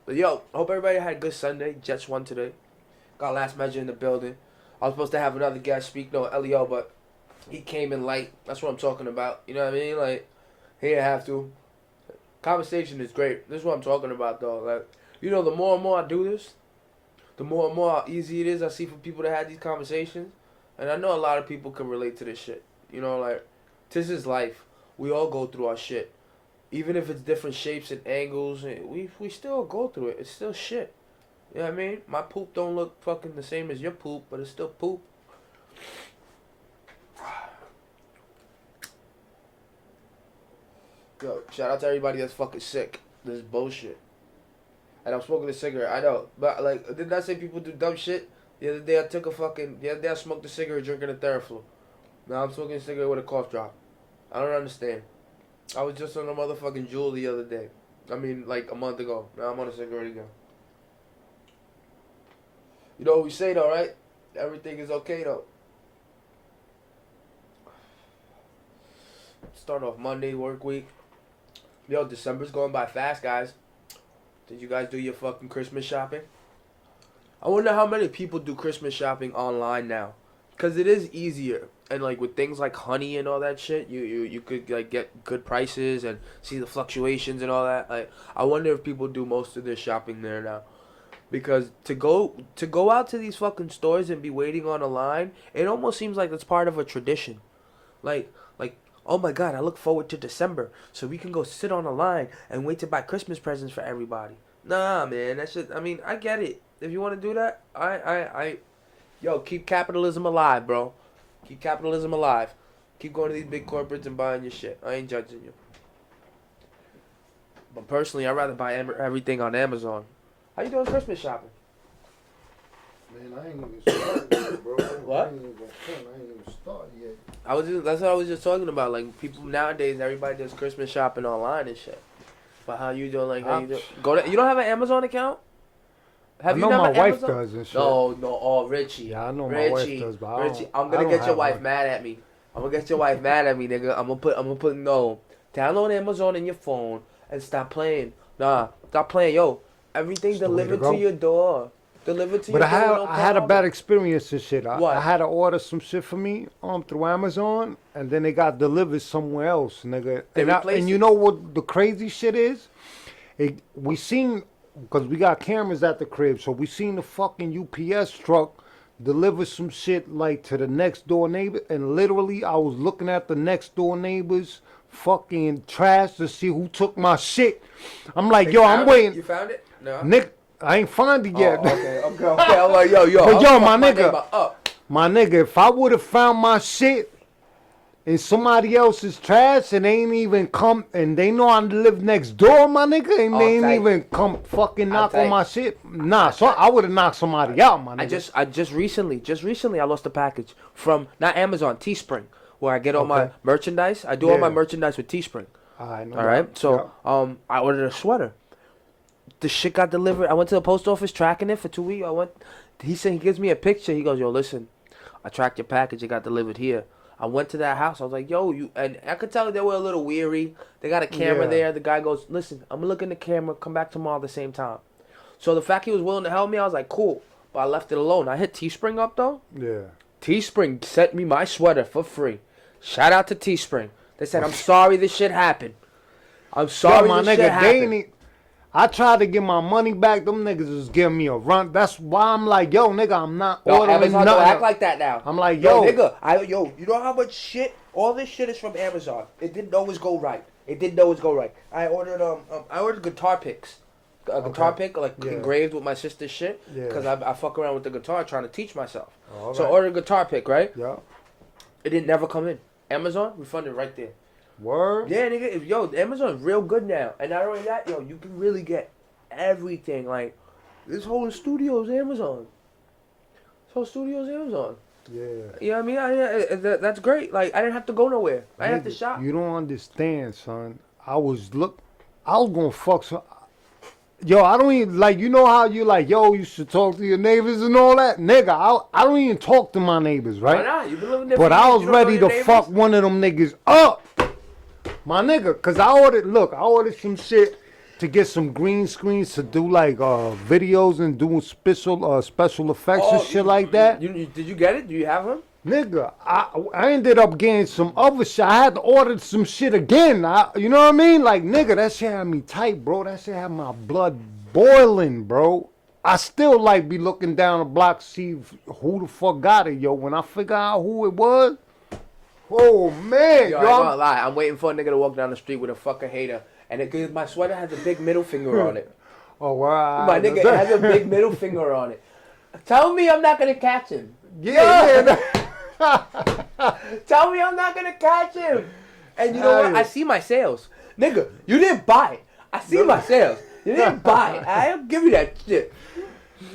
But yo, I hope everybody had a good Sunday. Jets won today. Got last measure in the building. I was supposed to have another guest speak, no Elio, but he came in late. That's what I'm talking about. You know what I mean? Like, he didn't have to. Conversation is great. This is what I'm talking about, though. Like, you know, the more and more I do this, the more and more easy it is I see for people to have these conversations. And I know a lot of people can relate to this shit. You know, like, this is life. We all go through our shit. Even if it's different shapes and angles, we still go through it. It's still shit. You know what I mean? My poop don't look fucking the same as your poop, but it's still poop. Yo, shout out to everybody that's fucking sick. This is bullshit. and I'm smoking a cigarette. I know, but like, didn't I say people do dumb shit? The other day I smoked a cigarette drinking a Theraflu. Now I'm smoking a cigarette with a cough drop. I don't understand. I was just on a motherfucking Juul the other day. I mean, like a month ago. Now I'm on a cigarette again. You know what we say though, right? Everything is okay though. Start off Monday, work week. Yo, December's going by fast, guys. Did you guys do your fucking Christmas shopping? I wonder how many people do Christmas shopping online now. Because it is easier. And like with things like honey and all that shit, you could like get good prices and see the fluctuations and all that. Like, I wonder if people do most of their shopping there now. Because to go out to these fucking stores and be waiting on a line, it almost seems like it's part of a tradition. Like, oh my God, I look forward to December so we can go sit on a line and wait to buy Christmas presents for everybody. Nah, man, that shit. I mean, I get it. If you want to do that, yo, keep capitalism alive, bro. Keep capitalism alive. Keep going to these big corporates and buying your shit. I ain't judging you. But personally, I'd rather buy everything on Amazon. How you doing Christmas shopping? Man, I ain't even started yet, bro. What? I ain't even started yet. That's what I was just talking about. Like, people nowadays, everybody does Christmas shopping online and shit. But how you doing? Like, how you doing? You don't have an Amazon account? Have you never my wife does and shit. No. Oh, Richie. Yeah, I know my wife does, but Richie, I'm gonna get your wife mad at me. I'm gonna get your wife mad at me, nigga. I'm gonna put no. Download Amazon in your phone and stop playing. Nah, stop playing, yo. Everything delivered to your door. Delivered to your door. But I had a bad experience and shit. I had to order some shit for me through Amazon, and then they got delivered somewhere else, nigga. And you know what the crazy shit is? We seen, because we got cameras at the crib, so we seen the fucking UPS truck deliver some shit like to the next door neighbor, and literally I was looking at the next door neighbor's fucking trash to see who took my shit. I'm like, yo, I'm waiting. You found it? No. Nick, I ain't find it yet. Oh, okay. I'm like, yo. But yo, my nigga, if I would have found my shit in somebody else's trash and they ain't even come, and they know I live next door, my nigga, and they ain't even come fucking knock on my shit. Nah, so I would have knocked somebody out, my nigga. I just recently I lost a package from not Amazon, Teespring, where I get all my merchandise. I do all my merchandise with Teespring. All right. So I ordered a sweater. The shit got delivered. I went to the post office tracking it for 2 weeks. He said, he gives me a picture. He goes, yo, listen, I tracked your package. It got delivered here. I went to that house. I was like, yo, and I could tell they were a little weary. They got a camera there. The guy goes, listen, I'm going to look in the camera. Come back tomorrow at the same time. So the fact he was willing to help me, I was like, cool. But I left it alone. I hit Teespring up, though. Yeah. Teespring sent me my sweater for free. Shout out to Teespring. They said, I'm sorry this shit happened. I'm sorry this shit happened. I tried to get my money back. Them niggas was giving me a run. That's why I'm like, yo, nigga, I'm not ordering Amazon nothing. Don't act like that now. I'm like, yo, nigga, you know how much shit? All this shit is from Amazon. It didn't always go right. I ordered guitar picks. A guitar pick, like engraved with my sister's shit. Yeah. Because I fuck around with the guitar trying to teach myself. So I ordered a guitar pick, right? Yeah. It didn't never come in. Amazon refunded right there. Word? Yeah, nigga. Yo, Amazon's real good now. And not only that, yo, you can really get everything. Like, this whole studio's Amazon. Yeah. You know what I mean? That's great. Like, I didn't have to go nowhere. I didn't have to shop. You don't understand, son. I was gonna fuck some. Yo, I don't even, like, you know how you like, yo, you should talk to your neighbors and all that? Nigga, I don't even talk to my neighbors, right? Why not? You've been living there. But I was ready to fuck one of them niggas up. My nigga, because I ordered some shit to get some green screens to do, like, videos and doing special effects and shit like that. Did you get it? Do you have them? Nigga, I ended up getting some other shit. I had to order some shit again. You know what I mean? Like, nigga, that shit had me tight, bro. That shit had my blood boiling, bro. I still, like, be looking down the block to see who the fuck got it, yo. When I figure out who it was, oh, man. Yo, I ain't gonna lie. I'm waiting for a nigga to walk down the street with a fucking hater. And because my sweater has a big middle finger on it. Oh, wow. My nigga, it has a big middle finger on it. Tell me I'm not gonna catch him. Yeah. Tell me I'm not gonna catch him. And you know what? I see my sales. Nigga, you didn't buy it. I see my sales. You didn't buy it. I'll give you that shit.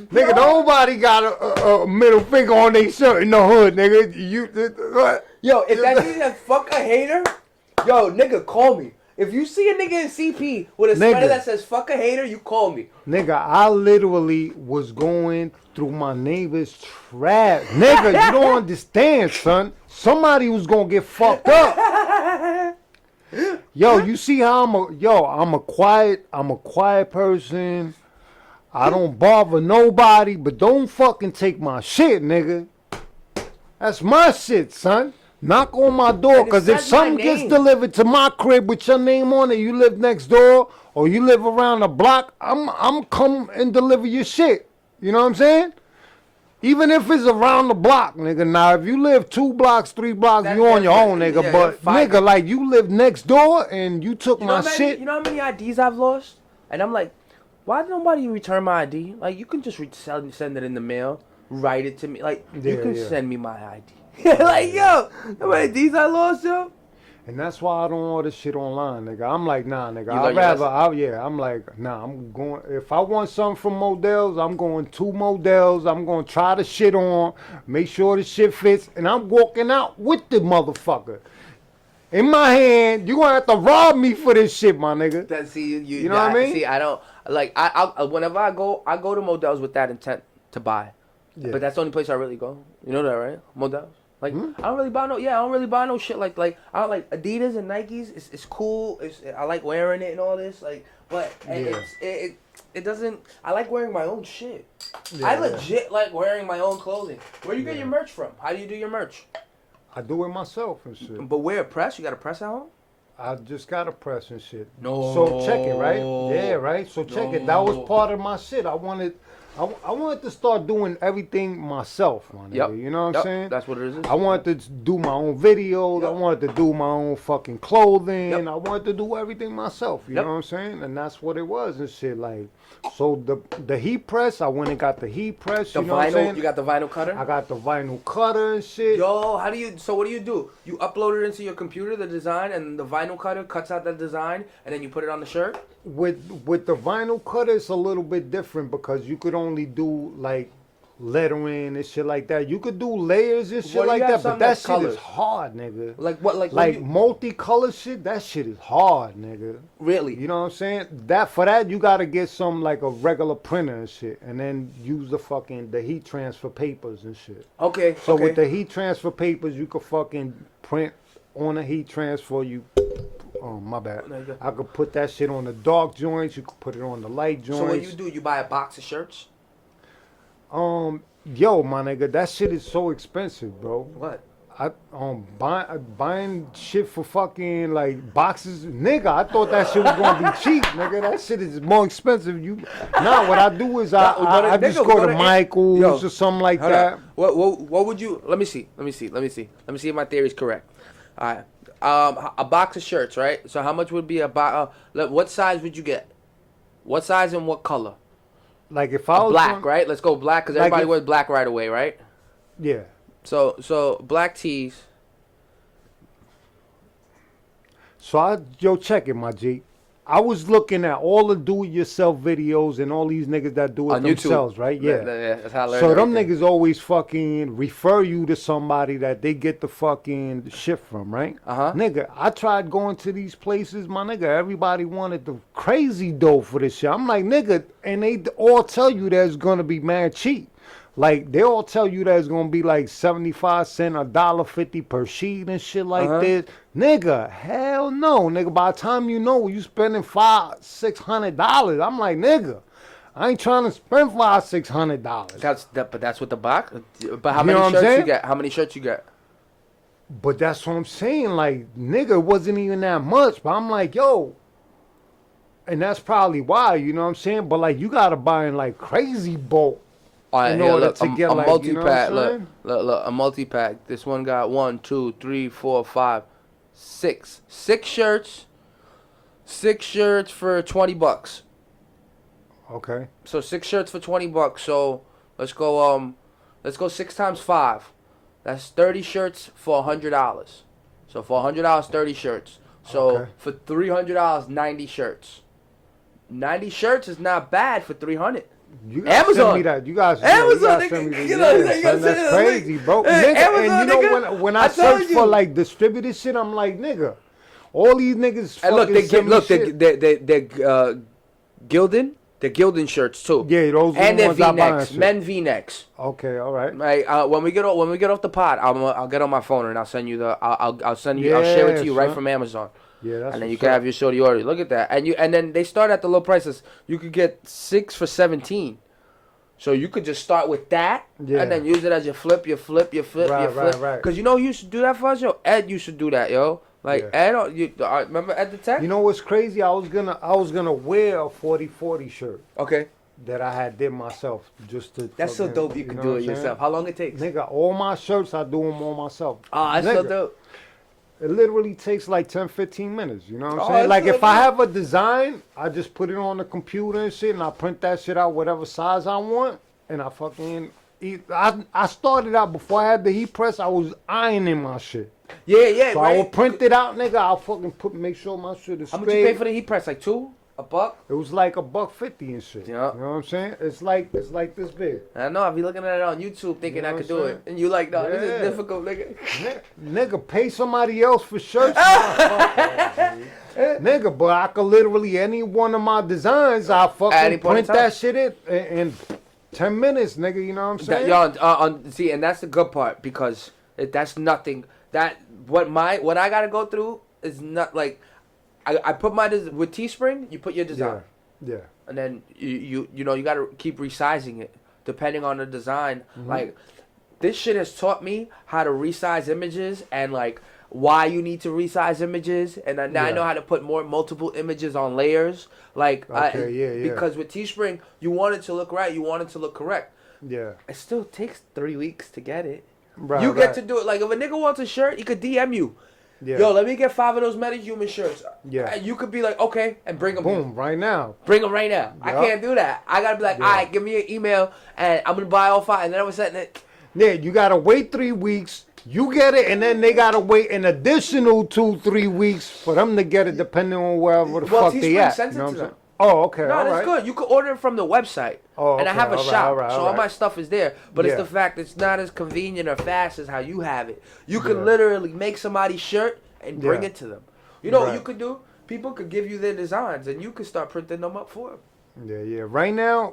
Nigga, nobody got a middle finger on their shirt in the hood, nigga. Yo, if that nigga says fuck a hater, yo, nigga, call me. If you see a nigga in CP with a sweater that says fuck a hater, you call me. Nigga, I literally was going through my neighbor's trash. Nigga, you don't understand, son. Somebody was gonna get fucked up. Yo, you see how I'm a quiet person. I don't bother nobody, but don't fucking take my shit, nigga. That's my shit, son. Knock on my door, because if something gets delivered to my crib with your name on it, you live next door, or you live around the block, I'm come and deliver your shit. You know what I'm saying? Even if it's around the block, nigga. Now, if you live 2 blocks, 3 blocks, you on your own, nigga. Yeah, but, nigga, like, you live next door, and you took my shit. You know how many IDs I've lost? And I'm like, why did nobody return my ID? Like, you can just send it in the mail, write it to me. Like, you can send me my ID. Like, yo, how many IDs I lost, yo? And that's why I don't order shit online, nigga. I'm like, nah, nigga. I'm like, nah, I'm going, if I want something from Models, I'm going to Models. I'm going to try the shit on, make sure the shit fits, and I'm walking out with the motherfucker. In my hand, you gonna have to rob me for this shit, my nigga. You know what I mean? See, I don't, like, I whenever I go to Models with that intent to buy. Yeah. But that's the only place I really go. You know that, right? Models. Like, I don't really buy no shit like I don't like Adidas and Nikes. It's cool. I like wearing it and all this. Like, but it doesn't. I like wearing my own shit. Yeah, I legit like wearing my own clothing. Where you get your merch from? How do you do your merch? I do it myself and shit. But where? Press? You got a press at home? I just got a press and shit. No. So check it, right? Yeah, right. So check it. That was part of my shit. I wanted to start doing everything myself, my nigga. Yep. You know what I'm saying? That's what it is. I wanted to do my own videos. I wanted to do my own fucking clothing. I wanted to do everything myself. You know what I'm saying? And that's what it was and shit. Like, so the heat press, I went and got the heat press. You know what I'm saying? You got the vinyl cutter? I got the vinyl cutter and shit. Yo, so what do? You upload it into your computer, the design, and the vinyl cutter cuts out the design, and then you put it on the shirt? With the vinyl cutter, it's a little bit different because you could only do like lettering and shit like that. You could do layers and shit like that, but that shit is hard, nigga. Like what? Like multicolor shit, that shit is hard, nigga. Really? You know what I'm saying? For that you gotta get some like a regular printer and shit, and then use the heat transfer papers and shit. Okay. So with the heat transfer papers, you could fucking print on a heat transfer. Oh, my bad. I could put that shit on the dark joints. You could put it on the light joints. So what you do? You buy a box of shirts? Yo, my nigga, that shit is so expensive, bro. What? Buying shit for fucking like boxes, nigga. I thought that shit was gonna be cheap, nigga. That shit is more expensive. What I do is I just go to Michael's or something like that. What would you? Let me see if my theory is correct. All right. A box of shirts, right? So how much would be a box? What size would you get? What size and what color? Like if I was black, right? Let's go black because everybody wears black right away, right? Yeah. So black tees. So check it, my G. I was looking at all the do-it-yourself videos and all these niggas that do it on themselves, YouTube. Right? Yeah. That's how I learned so them niggas always fucking refer you to somebody that they get the fucking shit from, right? Nigga, I tried going to these places, my nigga. Everybody wanted the crazy dough for this shit. I'm like, nigga, and they all tell you that it's gonna be mad cheap. Like, they all tell you that it's going to be like 75 cents, $1.50 per sheet and shit like this. Nigga, hell no. Nigga, by the time you know, you spending $500-$600. I'm like, nigga, I ain't trying to spend $500-$600. But that's what the box. But how many shirts you get? How many shirts you get? But that's what I'm saying. Like, nigga, it wasn't even that much. But I'm like, yo. And that's probably why, you know what I'm saying? But, like, you got to buy in, like, crazy bulk. All right, here, look, a multi-pack. Look, a multi-pack. This one got 1, 2, 3, 4, 5, 6. 6 shirts. 6 shirts for $20. Okay. So 6 shirts for $20. So let's go 6 times 5. That's 30 shirts for $100. So for $100, 30 shirts. So for $300, 90 shirts. 90 shirts is not bad for 300. You gotta Amazon. send me that. You guys, Amazon, you gotta send me nigga. the, You know, yeah, you son, gotta that's send it, crazy, bro. Hey, Nigga, Amazon, and you know nigga, when I I told search you. for like distributed shit, I'm like, nigga, all these niggas And fucking send me shit. they're Gildan. They're Gildan shirts too. Yeah, those are And the they're ones I buy and V-necks, shit. men V-necks. Okay, all right. Right, when we get off the pod, I'll get on my phone and I'll send you I'll share it to you right son. from Amazon. Yeah, that's And then you what's can up. have your shorty order. Look at that. And then they start at the low prices. You could get 6 for 17. So you could just start with that, Yeah. and then use it as your flip. Right, right. Cause you know who used to do that for us, yo. Ed used to do that, yo. Like Yeah. Ed, remember Ed the Tech? You know what's crazy? I was gonna wear a 40/40 shirt Okay. that I had did myself just to. That's so fucking, dope. You you can know do what it I'm saying? yourself. How long it takes? Nigga, all my shirts I do them all myself. Oh, that's so Nigga, dope. It literally takes like 10, 15 minutes. You know what I'm Oh, saying? Like that's if so I dope. have a design, I just put it on the computer and shit, and I print that shit out whatever size I want, and I fucking. I started out before I had the heat press. I was ironing my shit. Yeah, So right. I will print it out, nigga. I'll fucking make sure my shit is How straight. much you pay for the heat press? Like $2? $1? It was like $1.50 and shit. Yeah. You know what I'm saying? It's like this big. I know. I be looking at it on YouTube thinking You know I what could I'm do saying? it, and you like, no, this Yeah. is difficult, nigga. Nigga, pay somebody else for shirts. Nah, fuck that, dude. Nigga, but I could literally any one of my designs, I At any fucking point in print time. that shit in 10 minutes, nigga. You know what I'm saying? See, and that's the good part because that's nothing. That what I gotta go through is not like I put my with Teespring. You put your design, Yeah. and then you gotta keep resizing it depending on the design. Like this shit has taught me how to resize images and like why you need to resize images, and now I Yeah. know how to put multiple images on layers. Like Okay, yeah. because with Teespring you want it to look right, you want it to look correct. Yeah. It still takes 3 weeks to get it. Right, You get right. to do it. Like, if a nigga wants a shirt, he could DM you. Yeah. Yo, let me get 5 of those MetaHuman shirts. Yeah. And you could be like, okay, and bring them. Boom, right now. Bring them right now. I Yup. can't do that. I gotta be like, Yeah. all right, give me an email, and I'm gonna buy all 5, and then I'm setting it. Yeah, you gotta wait 3 weeks. You get it, and then they gotta wait an additional 2-3 weeks for them to get it, depending on wherever the Well, fuck they Teespring at. sends You know it what I'm to saying? them. Oh, okay, No, all that's right. good. You could order it from the website. Oh, And I okay, have a all right, shop, all right, so all all my right. stuff is there. But it's Yeah. the fact it's not as convenient or fast as how you have it. You could Yeah. literally make somebody's shirt and bring Yeah. it to them. You know what Right. you could do? People could give you their designs, and you could start printing them up for them. Yeah. Right now,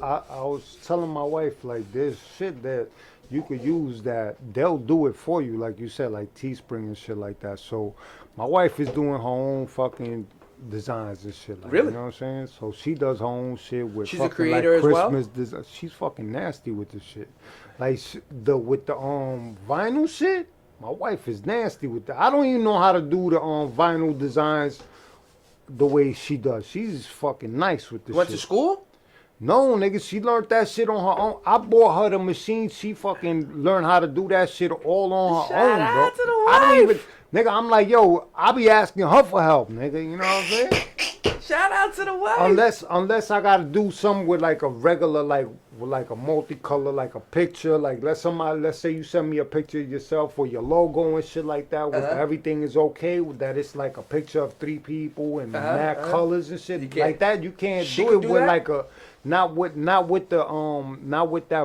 I was telling my wife, like, there's shit that you could use that they'll do it for you, like you said, like Teespring and shit like that. So my wife is doing her own fucking designs and shit. Like, Really? You know what I'm saying? So she does her own shit with She's a fucking creator like as well? Christmas design. She's fucking nasty with this shit. Like with the vinyl shit. My wife is nasty with that. I don't even know how to do the vinyl designs the way she does. She's fucking nice with this Went shit. to school? No, nigga, she learned that shit on her own. I bought her the machine. She fucking learned how to do that shit all on her Shout own, bro. out to the I don't even, wife. nigga. I'm like, yo, I be asking her for help, nigga. You know what I'm saying? Shout out to the wife. Unless I gotta do something with like a regular, like with like a multicolor, like a picture. Like let's say you send me a picture of yourself or your logo and shit like that. With everything is okay with that. It's like a picture of 3 people and mad colors and shit like that. You can't She do could it do with that? like a. Not with that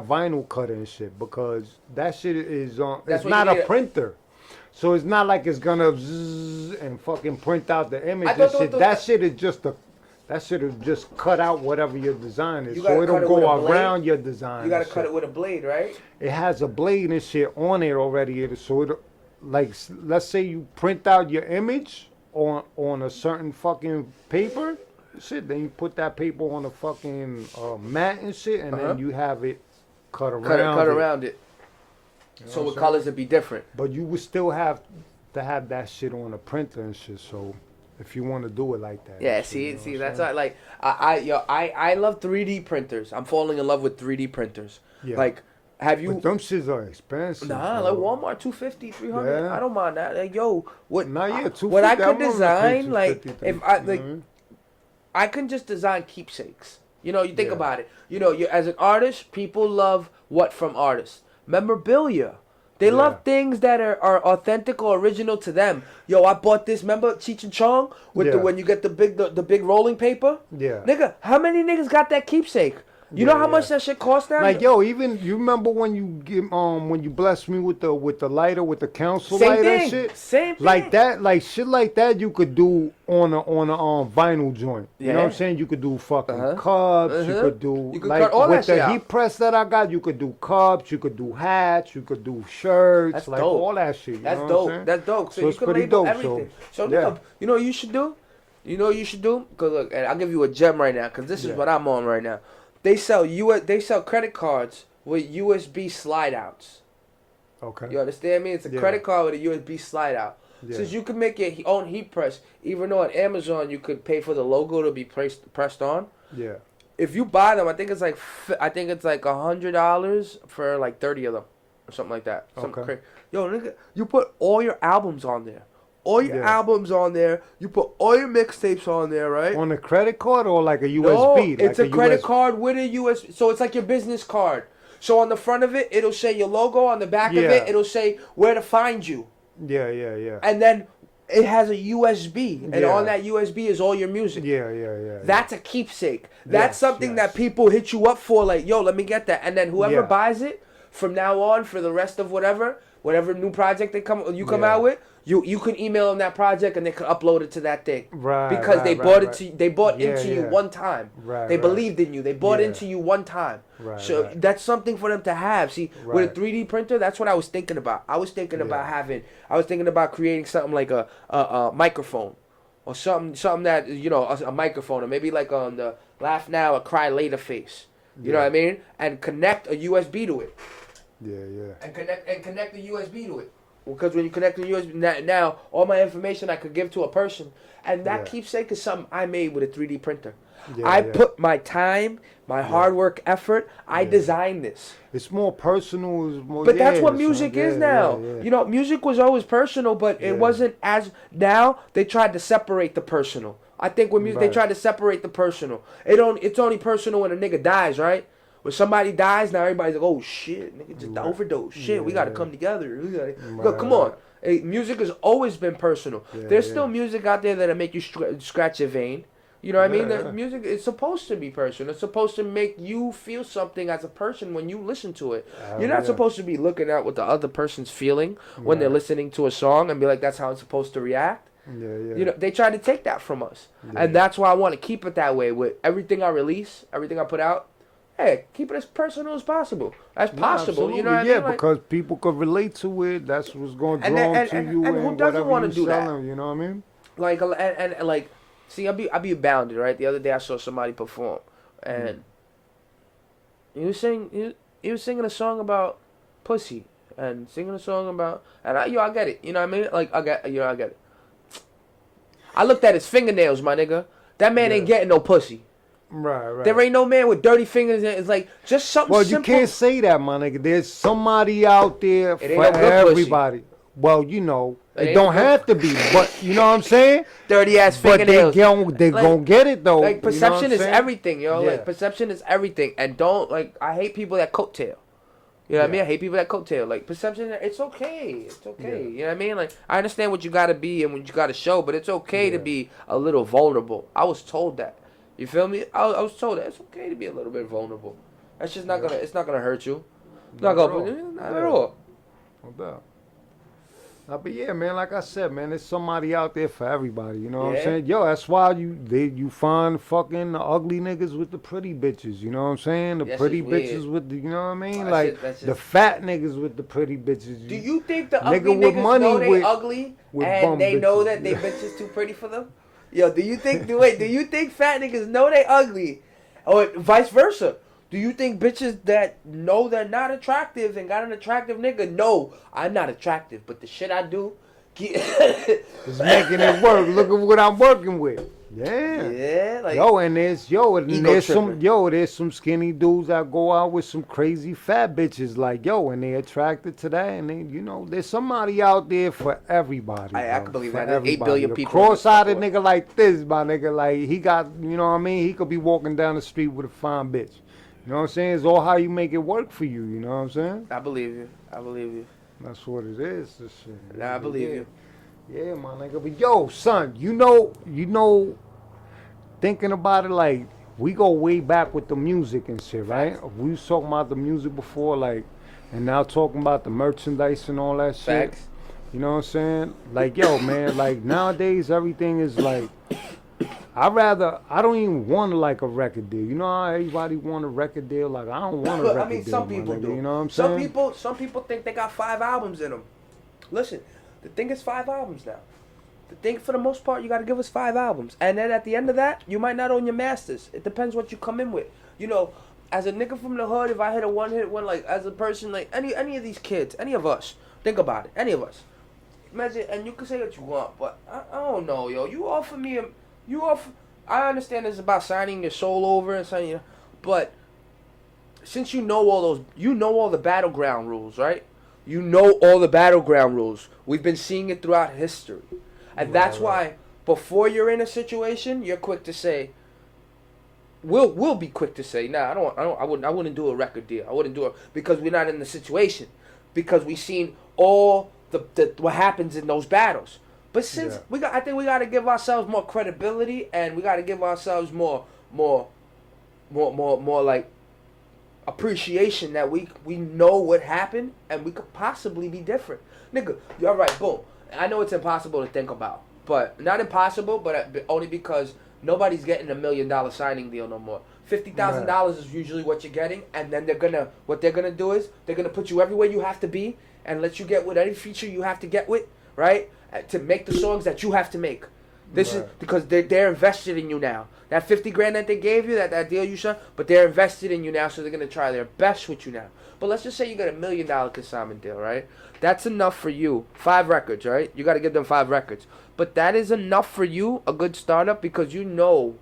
vinyl cutter and shit, because that shit is That's it's what not you a need. printer. So it's not like it's gonna zzz and fucking print out the image I and thought shit. the- That shit is just cut out whatever your design is. You So gotta it'll cut it with a go blade? around your design. You gotta and cut shit. it with a blade, right? It has a blade and shit on it already. So it like let's say you print out your image on a certain fucking paper. Shit, then you put that paper on a fucking mat and shit, and then you have it cut around. Cut it. around it. You know So what with I'm colors it'd be different. But you would still have to have that shit on a printer and shit. So if you want to do it like that. Yeah, and shit, see, you know what I'm that's saying? like I love 3D printers. I'm falling in love with 3D printers. Yeah. Like, have you? But them shits are expensive. Nah, bro. like Walmart, 250, 300. Yeah. I don't mind that. Like, yo, what? Nah, yeah, 250. What I could I'm willing to pay design, like, 250, if I you know like, what I mean? I can just design keepsakes. You know, you think Yeah. about it. You know, you as an artist, people love what from artists? Memorabilia. They Yeah. love things that are authentic or original to them. Yo, I bought this. Remember Cheech and Chong with the Yeah. when you get the big rolling paper? Yeah. Nigga, how many niggas got that keepsake? You know Yeah, how much yeah. that shit cost now? Like yo, even you remember when you give when you blessed me with the lighter with the council Same lighter and thing. shit, Same thing. like that, like shit like that you could do on a vinyl joint. You know what I'm Yeah. saying? You could do fucking Uh-huh. cups. You Uh-huh. could do You could like cut all with that shit the out. heat press that I got. You could do cups. You could do hats. You could do shirts. That's like dope. all that shit. You That's know dope. What I'm saying? That's dope. So, So you it's can pretty label dope, everything. So, yeah. nigga, you know what you should do? You know what you should do? Cause look, and I'll give you a gem right now, cause this is Yeah. what I'm on right now. They sell credit cards with USB slide outs. Okay. You understand me? It's a Yeah. credit card with a USB slide out. Yeah. Since you can make your own heat press, even though on Amazon you could pay for the logo to be pressed on. Yeah. If you buy them, I think it's like $100 for like 30 of them, or something like that. Okay. Yo, nigga, you put all your albums on there. All your Yeah. albums on there. You put all your mixtapes on there, right? On a credit card or like a USB? No, like it's a credit US card with a USB. So it's like your business card. So on the front of it, it'll say your logo. On the back of Yeah. it, it'll say where to find you. Yeah, yeah, yeah. And then it has a USB. And Yeah. on that USB is all your music. Yeah, yeah, yeah. That's a keepsake. That's Yes, something yes. that people hit you up for, like, yo, let me get that. And then whoever Yeah. buys it from now on for the rest of whatever new project you come Yeah. out with, you can email them that project and they can upload it to that thing. Right. Because right, they right, bought right. they bought Yeah, into you yeah. one time. Right, They right. believed in you. They bought Yeah. into you one time. Right, So right. that's something for them to have. See, with Right. a 3D printer, that's what I was thinking about. I was thinking about creating something like a microphone. Or something that, you know, a microphone, or maybe like on the laugh now or cry later face. You know Yeah. what I mean? And connect a USB to it. Yeah, yeah. And connect the USB to it. Because when you connect the USB, now all my information I could give to a person. And that Yeah. keepsake is something I made with a 3D printer. Yeah, I yeah. put my time, my hard work, effort. I Yeah. designed this. It's more personal. It's more, But that's yeah, what son. music is Yeah, now. yeah, yeah. You know, music was always personal, but it Yeah. wasn't as. Now they tried to separate the personal. I think with music they Right. tried to separate the personal. It's only personal when a nigga dies, right? When somebody dies, now everybody's like, oh shit, nigga just Right. overdose. Shit, we Yeah, gotta yeah. come together. Right, Look, come on. right. Hey, music has always been personal. Yeah, There's yeah. still music out there that'll make you scratch your vein. You know what I mean? Yeah, The yeah. music is supposed to be personal. It's supposed to make you feel something as a person when you listen to it. You're not yeah. supposed to be looking at what the other person's feeling when they're Right. listening to a song and be like, that's how I'm supposed to react. Yeah, yeah. You know, they try to take that from us. Yeah. And that's why I want to keep it that way with everything I release, everything I put out. Hey, keep it as personal as possible. As No, possible. You know what I yeah, mean? Like, because people could relate to it. That's what's going to And draw then- them to and- you and who doesn't whatever wanna you do that? selling, you know what I mean? like and like, see, I be abounded, right? The other day I saw somebody perform, and he was singing a song about pussy, and singing a song about, and I get it, you know what I mean? Like I get it. I looked at his fingernails, my nigga. That man ain't Yeah. getting no pussy. Right, right. There ain't no man with dirty fingers. It's like just something Well, simple. you can't say that, my nigga. There's somebody out there for ain't no good pussy. everybody. Well, you know, It it ain't don't no good- have to be, but you know what I'm saying? Dirty ass But fingernails. they Like- gonna get it though. Like you know what perception I'm is saying? everything, yo. Yeah. Like perception is everything, and don't like. I hate people that coattail. You know what I mean? I hate people that coattail. Like perception, it's okay. It's okay. Yeah. You know what I mean? Like I understand what you gotta be and what you gotta show, but it's okay to Yeah. be a little vulnerable. I was told that. You feel me? I was told that it's okay to be a little bit vulnerable. That's just not gonna. It's not gonna hurt you. Not Not at gonna. all. Not Yeah. at all. No doubt. But yeah, man, like I said, man, there's somebody out there for everybody. You know what I'm Yeah. saying? Yo, that's why you find fucking the ugly niggas with the pretty bitches. You know what I'm saying? The Yes, pretty it's weird. bitches with the, you know what I mean? That Like shit- that's the just- fat niggas with the pretty bitches. Do you think the Nigga ugly with niggas money know they with- ugly with and bum they know bitches. that they bitches too pretty for them? Yo, do you think fat niggas know they ugly, or vice versa? Do you think bitches that know they're not attractive and got an attractive nigga? No, I'm not attractive, but the shit I do, It's making it work. Look at what I'm working with. Yeah. yeah, like There's some skinny dudes that go out with some crazy fat bitches like and they attracted to that, and they, you know, there's somebody out there for everybody. I bro, can believe for that. There's 8 everybody. billion A people on this cross-eyed fucking nigga like this, my nigga, like he got, you know what I mean? He could be walking down the street with a fine bitch. You know what I'm saying? It's all how you make it work for you. You know what I'm saying? I believe you. I believe you. That's what it is. This shit. Nah, I believe yeah. you. Yeah, my nigga. But yo, son, you know, thinking about it, like we go way back with the music and shit, right? Facts. We was talking about the music before, like, and now talking about the merchandise and all that shit. Facts. You know what I'm saying? Like, yo, man, like nowadays everything is like, I don't even want like a record deal. You know how everybody want a record deal? Like, I don't want a record I mean, deal. some my people nigga, do. You know what I'm some saying? some people think they got 5 albums in them. Listen, the thing is 5 albums now. The thing, for the most part, you got to give us 5 albums, and then at the end of that, you might not own your masters. It depends what you come in with. You know, as a nigga from the hood, if I hit a one-hit one, like as a person, like any of these kids, any of us, think about it, any of us. Imagine, and you can say what you want, but I don't know, yo. You offer me you offer. I understand it's about signing your soul over and signing, but since you know all those, you know all the battleground rules, right? You know all the battleground rules. We've been seeing it throughout history. And that's why before you're in a situation, you're quick to say, we'll be quick to say, nah, I wouldn't do a record deal. I wouldn't do it because we're not in the situation. Because we've seen all the what happens in those battles. But since I think we got to give ourselves more credibility, and we got to give ourselves more like appreciation that we know what happened and we could possibly be different. Nigga, you're right, boom. I know it's impossible to think about, but not impossible, but only because nobody's getting $1 million signing deal no more. $50,000 is usually what you're getting, and then what they're gonna do is they're gonna put you everywhere you have to be and let you get with any feature you have to get with, right? To make the songs that you have to make. This is because they're invested in you now. That 50 grand that they gave you, that deal you signed, but they're invested in you now, so they're gonna try their best with you now. But let's just say you got $1 million consignment deal, right? That's enough for you. 5 records, right? You got to give them 5 records. But that is enough for you, a good startup, because you know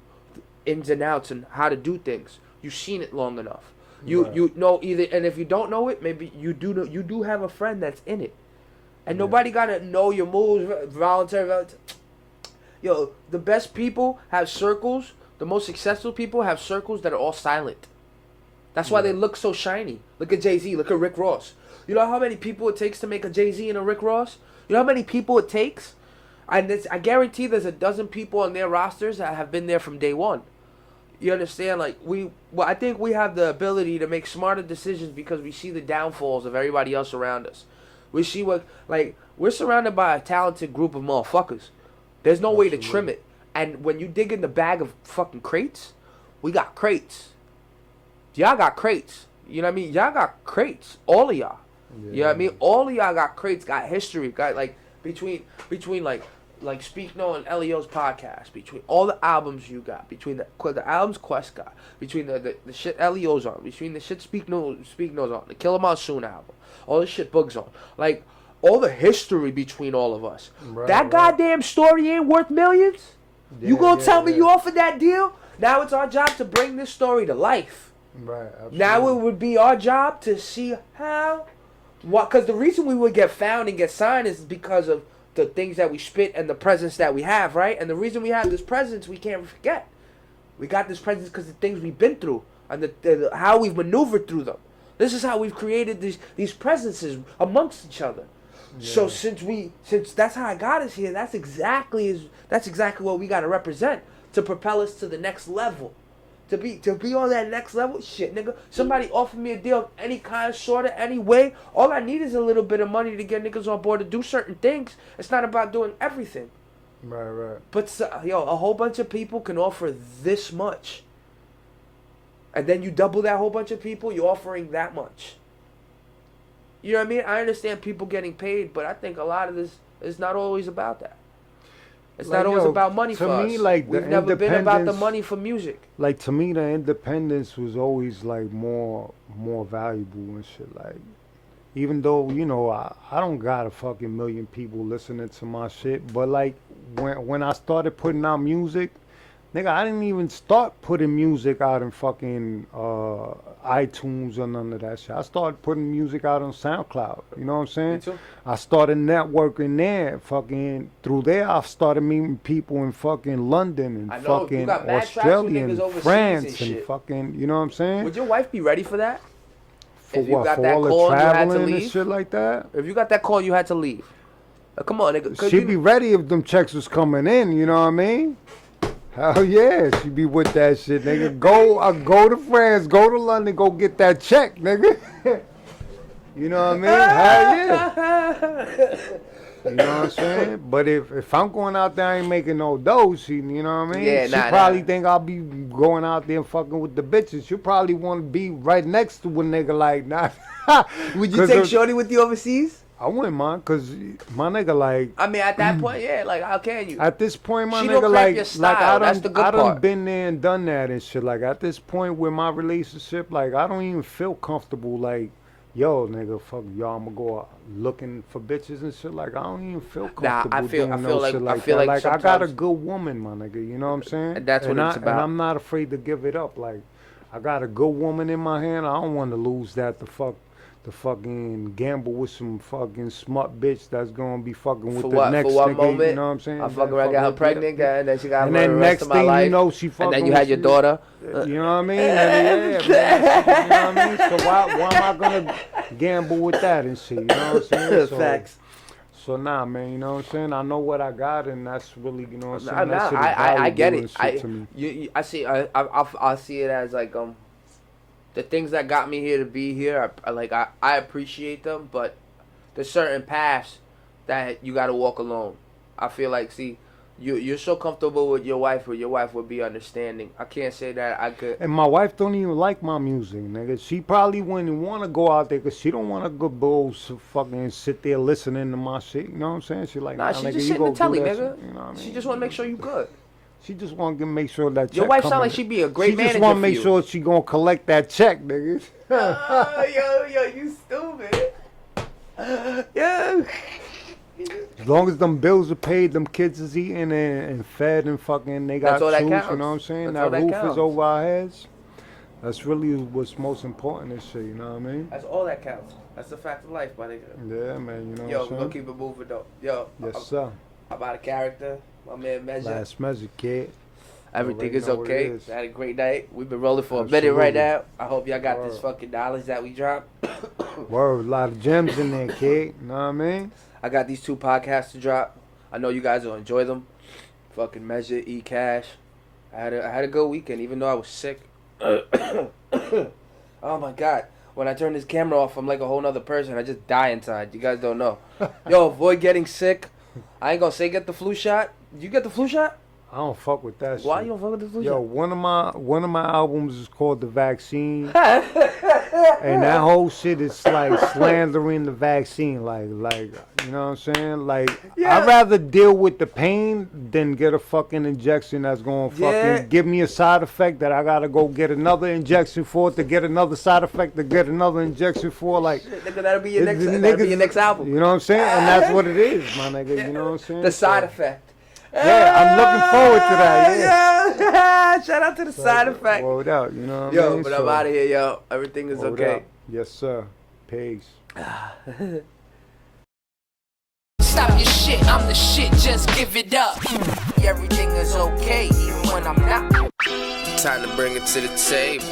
ins and outs and how to do things. You've seen it long enough. You know either, and if you don't know it, maybe you do know, you do have a friend that's in it, and nobody gotta know your moves. Voluntary. Yo, the best people have circles. The most successful people have circles that are all silent. That's why they look so shiny. Look at Jay-Z. Look at Rick Ross. You know how many people it takes to make a Jay-Z and a Rick Ross? You know how many people it takes? And I guarantee there's a dozen people on their rosters that have been there from day one. You understand? Like, I think we have the ability to make smarter decisions because we see the downfalls of everybody else around us. We see we're surrounded by a talented group of motherfuckers. There's no way to trim it. And when you dig in the bag of fucking crates, we got crates. Y'all got crates. You know what I mean? Y'all got crates. All of y'all. Yeah. You know what I mean? All of y'all got crates, got history, got like between like Speak No and Elio's podcast, between all the albums you got, between the albums Quest got, between the shit Elio's on, between the shit Speak No's on, the Kill 'Em All Soon album, all the shit Boog's on, like all the history between all of us. That goddamn story ain't worth millions. You gonna tell me you offered that deal? Now it's our job to bring this story to life. Right. Absolutely. Now it would be our job to see how. Because the reason we would get found and get signed is because of the things that we spit and the presence that we have, right? And the reason we have this presence, we can't forget. We got this presence because of the things we've been through and how we've maneuvered through them. This is how we've created these presences amongst each other. Yeah. So since that's how I got us here, that's exactly what we got to represent to propel us to the next level. To be on that next level, shit, nigga. Somebody offered me a deal, any kind, sort of, any way. All I need is a little bit of money to get niggas on board to do certain things. It's not about doing everything. Right. But a whole bunch of people can offer this much, and then you double that whole bunch of people, you're offering that much. You know what I mean? I understand people getting paid, but I think a lot of this is not always about that. It's not always about money for us. To me, like, we've never been about the money for music. Like, to me, the independence was always, like, more valuable and shit. Like, even though, you know, I don't got a fucking million people listening to my shit, but, like, when I started putting out music, nigga, I didn't even start putting music out in fucking iTunes or none of that shit. I started putting music out on SoundCloud. You know what I'm saying? Me too. I started networking there. Fucking through there, I started meeting people in fucking London and fucking Australia and France and fucking. You know what I'm saying? Would your wife be ready for that? For If you what? got For that all the call, you had to traveling and leave. shit like that? If you got that call, you had to leave. Come on, nigga. 'Cause She'd be ready if them checks was coming in, you know what I mean? Hell yeah, she be with that shit, nigga. Go to France, go to London, go get that check, nigga. You know what I mean? Hell yeah. You know what I'm saying? But if I'm going out there, I ain't making no dough. You know what I mean? Yeah, she nah, probably nah. think I'll be going out there and fucking with the bitches. She probably want to be right next to a nigga like, nah. Would you take Shorty with you overseas? I wouldn't mind, cause my nigga like. I mean, at that point, yeah. Like, how can you? At this point, my She nigga don't cramp your style. That's the good I done part. been there and done that and shit. Like at this point with my relationship, like I don't even feel comfortable. Like, yo, nigga, fuck y'all, I'ma go out looking for bitches and shit. Like I don't even feel comfortable I feel doing no like- shit I like feel that. like Like I got a sometimes- good woman, my nigga. You know what I'm saying? And that's what it's about. And I'm not afraid to give it up. Like I got a good woman in my hand. I don't want to lose that to fucking gamble with some fucking smart bitch that's gonna be fucking with For the what? next For one nigga. moment, You know what I'm saying? I fuck around, got her pregnant, and then she got And her then the next rest of my thing life. you know, she fucking. And then you had your daughter. You know what I mean? And yeah, man, you know what I mean? So why am I gonna gamble with that and shit? You know what I'm saying? So, Facts. So nah, man. You know what I'm saying? I know what I got, and that's really, you know what I'm saying? Nah, That shit is I get valuable it. and shit to me. I see. I see it as like the things that got me here to be here. I appreciate them, but there's certain paths that you got to walk alone. I feel like, see, you're so comfortable with your wife, or your wife would be understanding. I can't say that I could. And my wife don't even like my music, nigga. She probably wouldn't want to go out there because she don't want to go fucking sit there listening to my shit. You know what I'm saying? She like, Nah, she nigga, just you sitting go the telly, do that nigga. shit. You know what I mean? She just want to make sure you good. She just want to make sure that Your check wife sound coming like she be a great She manager just want to for make you. sure she gonna collect that check, nigga. Yo, you stupid. Yo. As long as them bills are paid, them kids is eating and fed and fucking they got That's all that shoes, counts. you know what I'm saying? That's all That that roof counts. is over our heads. That's really what's most important and shit, you know what I mean? That's all that counts. That's the fact of life, my nigga. Yeah, man, you know Yo, what we're I'm gonna saying? keep it moving though. Yo, Yes, sir. I'm out of character. My man Measure. Last measure, kid. Everything already is know what it okay. is. Had a great night. We've been rolling for a minute right Absolutely. now. I hope y'all got this Word. fucking knowledge that we dropped. Word, a lot of gems in there, kid. You know what I mean? I got these 2 podcasts to drop. I know you guys will enjoy them. Fucking Measure, E-Cash. I had a good weekend, even though I was sick. Oh my god. When I turn this camera off, I'm like a whole nother person. I just die inside. You guys don't know. Yo, avoid getting sick. I ain't gonna say get the flu shot. You get the flu shot? I don't fuck with that shit. Why you don't fuck with the flu Yo, shot? one of my albums is called The Vaccine. And that whole shit is like slandering the vaccine, like you know what I'm saying? Like Yeah. I'd rather deal with the pain than get a fucking injection that's gonna fucking Yeah. give me a side effect that I gotta go get another injection for, to get another side effect to get another injection for. Like Nigga, that'll be your the next. That'll be your next album. You know what I'm saying? And that's what it is, my nigga. You know what I'm saying? The side So, effect. Yeah, I'm looking forward to that. Yeah. Yeah. Shout out to the side effect. Word out, you know what I Yo, mean? but I'm out of here, yo. Everything is word okay. out. Yes, sir. Peace. Stop your shit, I'm the shit, just give it up. Everything is okay, even when I'm not. Time to bring it to the table.